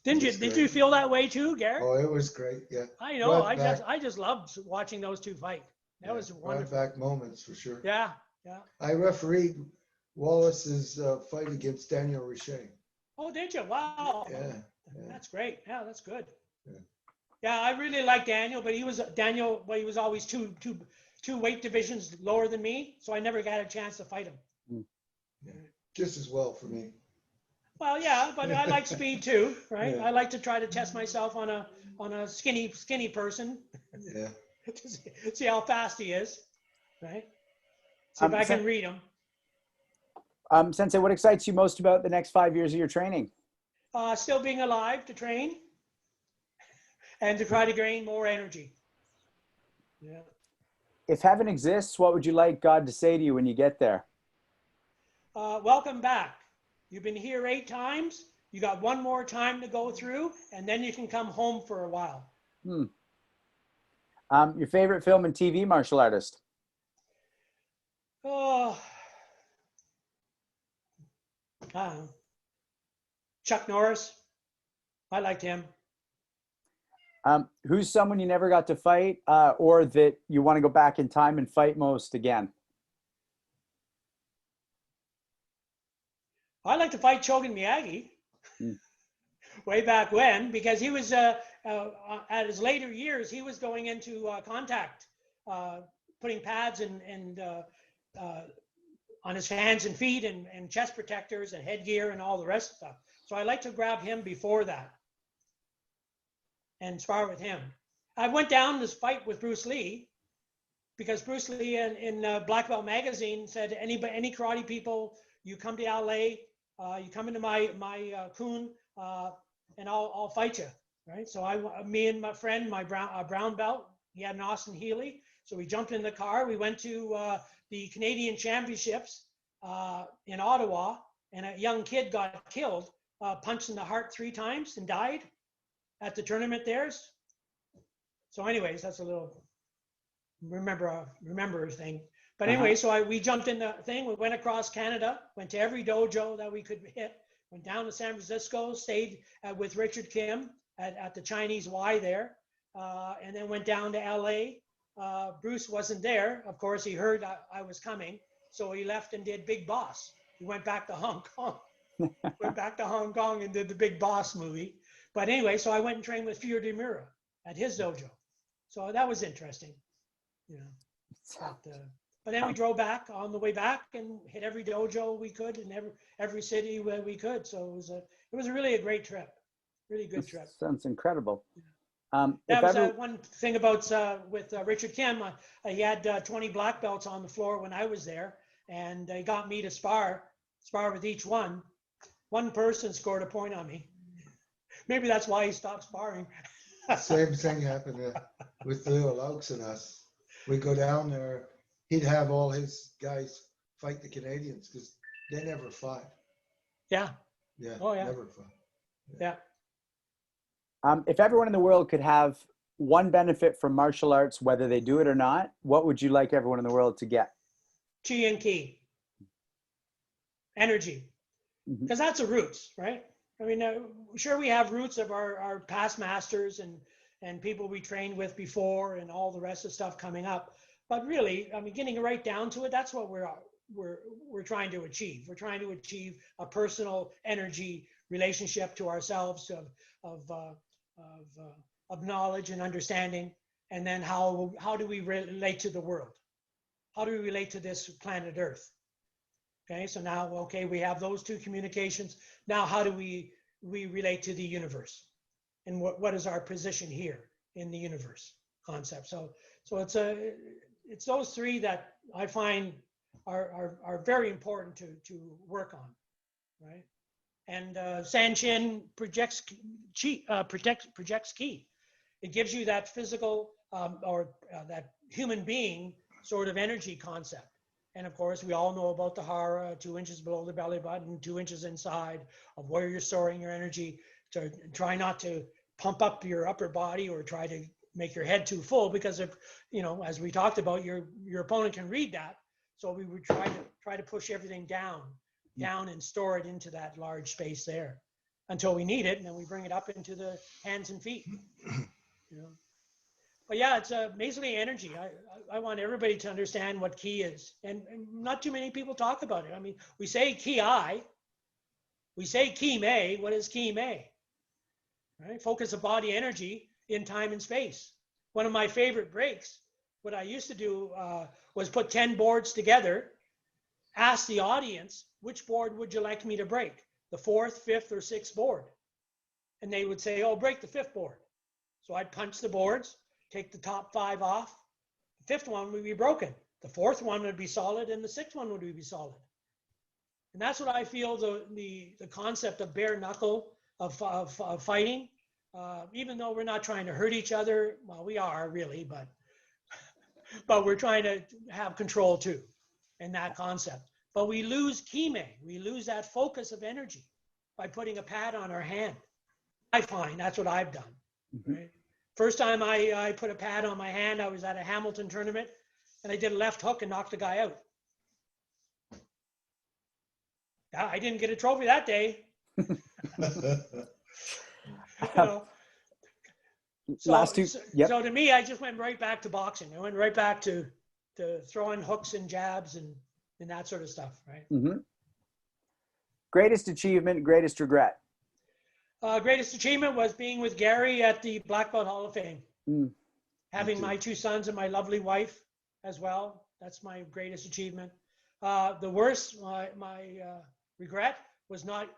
did you feel that way too, Gary? Oh, it was great, yeah. I know. I just loved watching those two fight. That was wonderful. Back moments for sure. Yeah. I refereed Wallace's fight against Daniel Richet. Oh, did you? Wow. Yeah. That's great. Yeah, that's good. Yeah. Yeah, I really like Daniel, but he was always two weight divisions lower than me, so I never got a chance to fight him. Yeah. Just as well for me. Well, yeah, but I like speed too, right? Yeah. I like to try to test myself on a skinny person. Yeah. to see how fast he is, right? See if I can read him. Sensei, what excites you most about the next 5 years of your training? Still being alive to train and to try to gain more energy. Yeah. If heaven exists, what would you like God to say to you when you get there? Welcome back. You've been here 8 times. You got one more time to go through, and then you can come home for a while. Your favorite film and TV martial artist? Oh, Chuck Norris. I liked him. Who's someone you never got to fight or that you want to go back in time and fight most again? I like to fight Shogun Miyagi way back when, because he was, at his later years, he was going into contact, putting pads and on his hands and feet and chest protectors and headgear and all the rest of stuff. So I like to grab him before that and spar with him. I went down this fight with Bruce Lee because Bruce Lee in Black Belt magazine said, any karate people, you come to LA, you come into my kun, and I'll fight you, right? So me and my friend, my brown belt, he had an Austin Healy. So we jumped in the car. We went to the Canadian Championships in Ottawa, and a young kid got killed, punched in the heart 3 times and died at the tournament there. So anyways, that's a little remember thing. But anyway, so we jumped in the thing. We went across Canada, went to every dojo that we could hit, went down to San Francisco, stayed with Richard Kim at the Chinese Y there, and then went down to LA. Bruce wasn't there. Of course, he heard I was coming, so he left and did Big Boss. He went back to Hong Kong. Went back to Hong Kong and did the Big Boss movie. But anyway, so I went and trained with Fury Demura at his dojo. So that was interesting, you know. But then we drove back on the way back and hit every dojo we could in every city where we could. So it was really a great trip. Really good trip. Sounds incredible. That was one thing about with Richard Kim. He had 20 black belts on the floor when I was there, and he got me to spar with each one. One person scored a point on me. Maybe that's why he stopped sparring. Same thing happened with Leo Laux and us. We go down there. He'd have all his guys fight the Canadians because they never fought. Yeah. Yeah. Oh, yeah. Never fought. Yeah. If everyone in the world could have one benefit from martial arts, whether they do it or not, what would you like everyone in the world to get? Chi and Ki. Energy. Because that's the roots, right? I mean, sure, we have roots of our past masters and people we trained with before and all the rest of stuff coming up. But really, I mean, getting right down to it, that's what we're trying to achieve. We're trying to achieve a personal energy relationship to ourselves of knowledge and understanding. And then how do we relate to the world? How do we relate to this planet Earth? Okay, so now, okay, we have those two communications. Now, how do we relate to the universe? And what is our position here in the universe concept? So it's those three that I find are very important to work on, right? And Sanchin projects ki. It gives you that physical or that human being sort of energy concept. And of course, we all know about the hara, 2 inches below the belly button, 2 inches inside of where you're storing your energy. To try not to pump up your upper body or try to make your head too full, because if, you know, as we talked about, your opponent can read that. So we would try to push everything down and store it into that large space there until we need it, and then we bring it up into the hands and feet. You know. But yeah, it's basically energy. I want everybody to understand what ki is, and not too many people talk about it. I mean, we say ki, we say ki mei. What is ki mei? Right? Focus of body energy in time and space. One of my favorite breaks, what I used to do was put 10 boards together, ask the audience, which board would you like me to break? The 4th, 5th, or 6th board? And they would say, oh, break the 5th board. So I'd punch the boards, take the top 5 off. The 5th one would be broken. The 4th one would be solid, and the 6th one would be solid. And that's what I feel the concept of bare knuckle of fighting, even though we're not trying to hurt each other. Well, we are really, but we're trying to have control too, in that concept. But we lose kime, we lose that focus of energy by putting a pad on our hand. I find that's what I've done. Right? First time I put a pad on my hand, I was at a Hamilton tournament, and I did a left hook and knocked the guy out. I didn't get a trophy that day. You know? So to me, I just went right back to boxing. I went right back to throwing hooks and jabs and that sort of stuff, right? Greatest achievement, greatest regret? Greatest achievement was being with Gary at the Black Belt Hall of Fame. Having my 2 sons and my lovely wife as well. That's my greatest achievement. The worst, my regret was not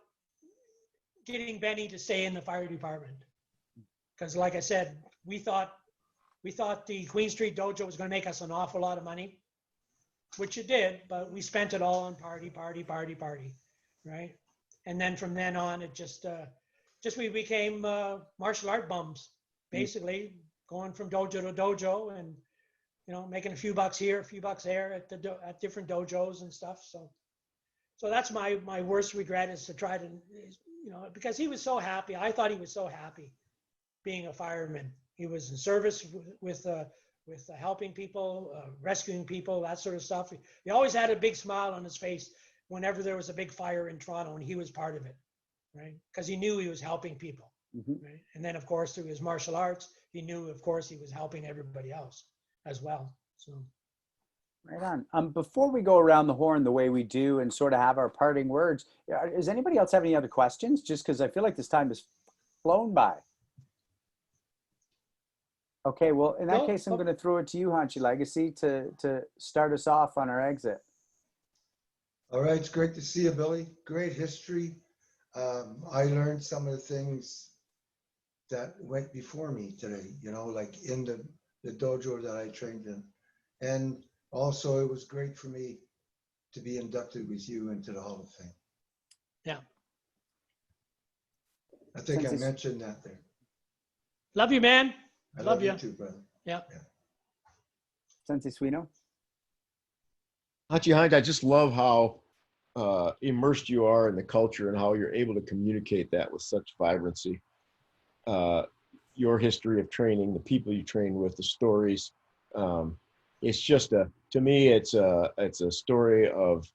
getting Benny to stay in the fire department. Because like I said, we thought the Queen Street Dojo was going to make us an awful lot of money, which it did, but we spent it all on party, right? And then from then on, it just we became martial art bums, basically, going from dojo to dojo and, you know, making a few bucks here, a few bucks there at different dojos and stuff. So that's my worst regret, is to try to, you know, because he was so happy. I thought he was so happy being a fireman. He was in service with helping people, rescuing people, that sort of stuff. He always had a big smile on his face whenever there was a big fire in Toronto and he was part of it, right? Because he knew he was helping people, right? And then, of course, through his martial arts, he knew, of course, he was helping everybody else as well. So. Right on. Before we go around the horn the way we do and sort of have our parting words, does anybody else have any other questions? Just because I feel like this time has flown by. Okay, well, in that case, I'm going to throw it to you, Hanshi Legacy, to start us off on our exit. All right, it's great to see you, Billy. Great history. I learned some of the things that went before me today, you know, like in the dojo that I trained in. And also it was great for me to be inducted with you into the Hall of Fame. Yeah. I think I Sensei- mentioned that there. Love you, man. I Love love you you. too, brother. Yeah. Sensei Suino? Hanshi Hind, I just love how immersed you are in the culture and how you're able to communicate that with such vibrancy. Your history of training, the people you train with, the stories. It's just to me, it's a story of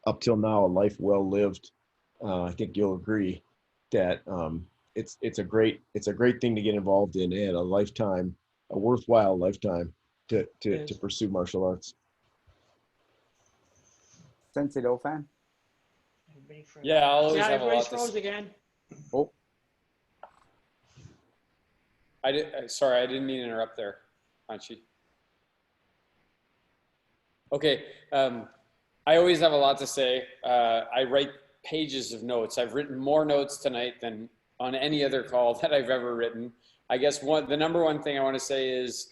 up till now, a life well lived. I think you'll agree that it's a great thing to get involved in, and a worthwhile lifetime to pursue martial arts. Sensei Dauphin? Everybody froze. Yeah, I'll always Yeah, have a everybody's lot to froze say. again. Oh, Sorry, I didn't mean to interrupt there, Hanshi. Okay, I always have a lot to say. I write pages of notes. I've written more notes tonight than on any other call that I've ever written. I guess the number one thing I want to say is,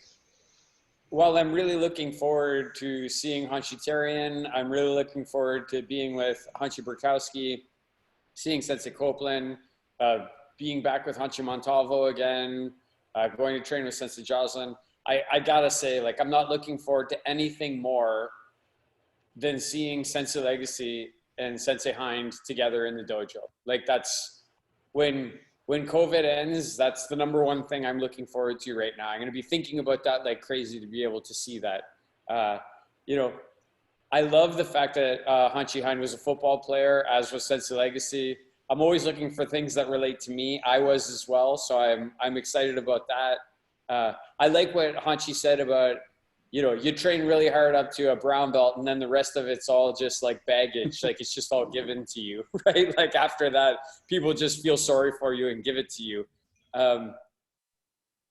while I'm really looking forward to seeing Hanshi Tarian, I'm really looking forward to being with Hanshi Burkowski, seeing Sensei Copeland, being back with Hanshi Montalvo again, going to train with Sensei Jocelyn. I gotta say, like, I'm not looking forward to anything more than seeing Sensei Legacy and Sensei Hind together in the dojo. Like, that's when COVID ends, that's the number one thing I'm looking forward to right now. I'm going to be thinking about that like crazy to be able to see that. You know, I love the fact that Hanshi Hind was a football player, as was Sensei Legacy. I'm always looking for things that relate to me. I was as well, so I'm excited about that. I like what Hanshi said about, you know, you train really hard up to a brown belt and then the rest of it's all just like baggage. Like, it's just all given to you, right? Like, after that, people just feel sorry for you and give it to you.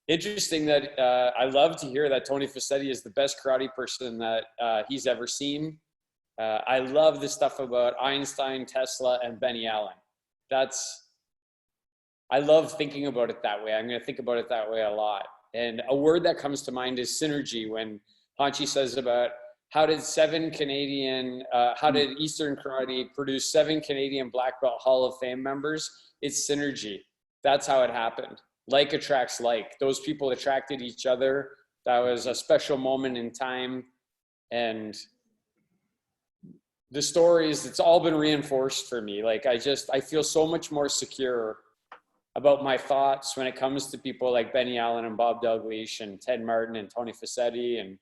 Interesting that I love to hear that Tony Facchetti is the best karate person that he's ever seen. I love the stuff about Einstein, Tesla, and Benny Allen. I love thinking about it that way. I'm going to think about it that way a lot. And a word that comes to mind is synergy. When Hanshi says about how did Eastern Karate produce 7 Canadian Black Belt Hall of Fame members? It's synergy. That's how it happened. Like attracts like. Those people attracted each other. That was a special moment in time. And the stories, it's all been reinforced for me. Like, I feel so much more secure about my thoughts when it comes to people like Benny Allen and Bob Dalgleish and Ted Martin and Tony Facchetti,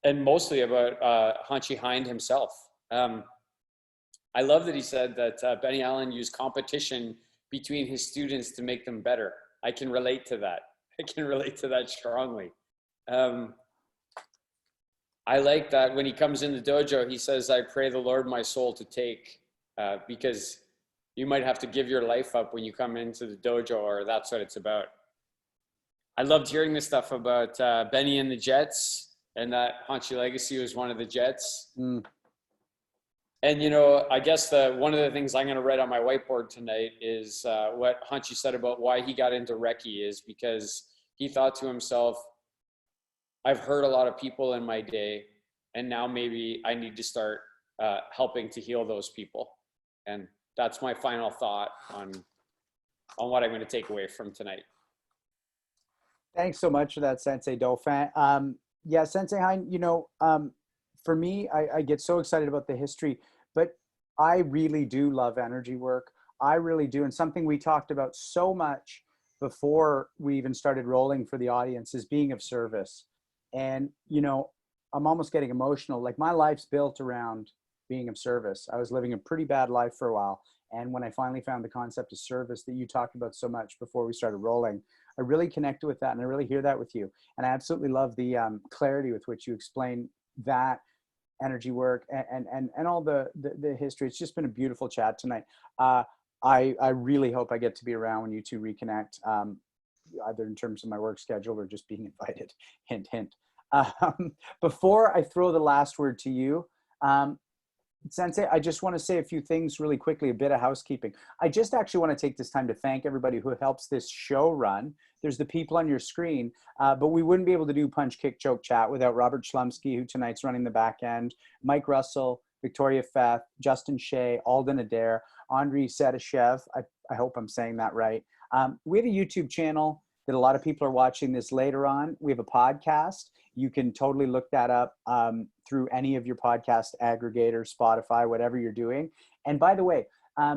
and mostly about Hanshi Hind himself. I love that he said that Benny Allen used competition between his students to make them better. I can relate to that. I can relate to that strongly. I like that when he comes in the dojo, he says, I pray the Lord my soul to take, because you might have to give your life up when you come into the dojo, or that's what it's about. I loved hearing this stuff about Benny and the Jets, and that Hanshi Legacy was one of the Jets. Mm. And, you know, I guess one of the things I'm going to write on my whiteboard tonight is what Hanshi said about why he got into Recce, is because he thought to himself, I've hurt a lot of people in my day, and now maybe I need to start helping to heal those people. And that's my final thought on what I'm going to take away from tonight. Thanks so much for that, Sensei Dauphin. Yeah, Sensei Hind, you know, for me, I get so excited about the history, but I really do love energy work. I really do. And something we talked about so much before we even started rolling for the audience is being of service. And, you know, I'm almost getting emotional. Like, my life's built around being of service. I was living a pretty bad life for a while. And when I finally found the concept of service that you talked about so much before we started rolling, I really connected with that. And I really hear that with you. And I absolutely love the clarity with which you explain that energy work and all the history. It's just been a beautiful chat tonight. I really hope I get to be around when you two reconnect, either in terms of my work schedule or just being invited. Hint, hint. Before I throw the last word to you, Sensei, I just want to say a few things really quickly, a bit of housekeeping. I just actually want to take this time to thank everybody who helps this show run. There's the people on your screen, but we wouldn't be able to do Punch, Kick, Choke, Chat without Robert Schlumsky, who tonight's running the back end, Mike Russell, Victoria Feth, Justin Shea, Alden Adair, Andriy Sedashev. I hope I'm saying that right. We have a YouTube channel that a lot of people are watching this later on. We have a podcast. You can totally look that up through any of your podcast aggregators, Spotify, whatever you're doing. And by the way,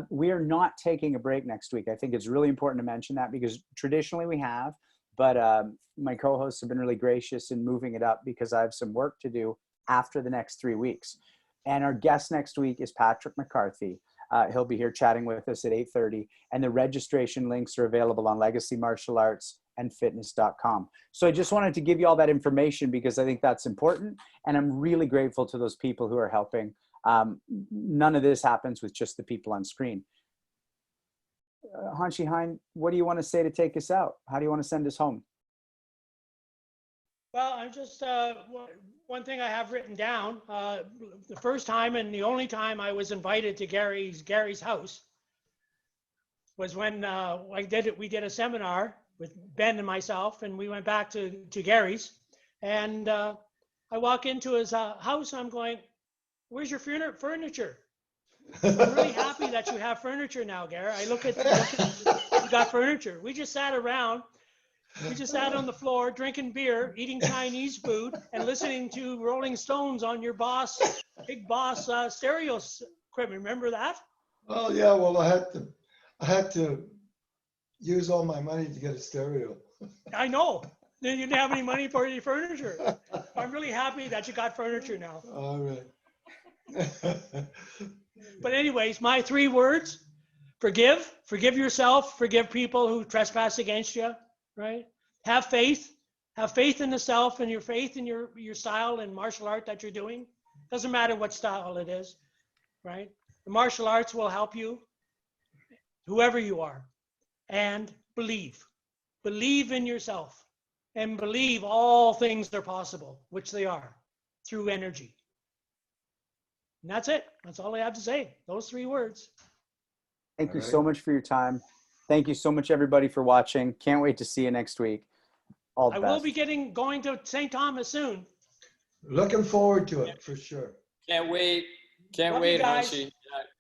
we are not taking a break next week. I think it's really important to mention that because traditionally we have, but my co-hosts have been really gracious in moving it up because I have some work to do after the next 3 weeks. And our guest next week is Patrick McCarthy. He'll be here chatting with us at 8:30. And the registration links are available on legacymartialartsandfitness.com. So I just wanted to give you all that information because I think that's important. And I'm really grateful to those people who are helping. None of this happens with just the people on screen. Hanshi Hind, what do you want to say to take us out? How do you want to send us home? Well, I'm just, one thing I have written down, the first time and the only time I was invited to Gary's house was when we did a seminar with Ben and myself, and we went back to Gary's, and I walk into his house and I'm going, where's your furniture? I'm really happy that you have furniture now, Gary. I look at you got furniture. We just sat around. We just sat on the floor drinking beer, eating Chinese food, and listening to Rolling Stones on your Big Boss stereo equipment. Remember that? Oh yeah, well I had to use all my money to get a stereo. I know. You didn't have any money for any furniture. I'm really happy that you got furniture now. All right. But anyways, my 3 words: forgive yourself, forgive people who trespass against you. Right? Have faith in the self and your faith in your style and martial art that you're doing. Doesn't matter what style it is, right? The martial arts will help you, whoever you are. And believe in yourself and believe all things are possible, which they are, through energy. And that's it. That's all I have to say. Those 3 words. Thank you so much for your time. Thank you so much, everybody, for watching. Can't wait to see you next week. All the best. I will be going to St. Thomas soon. Looking forward to it for sure. Can't wait. Can't Love wait, you guys. Hanshi.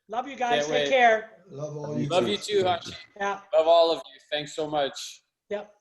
Love you guys. Can't Take wait. care. Love all you. Love you too, Hanshi. Yeah. Love all of you. Thanks so much. Yep.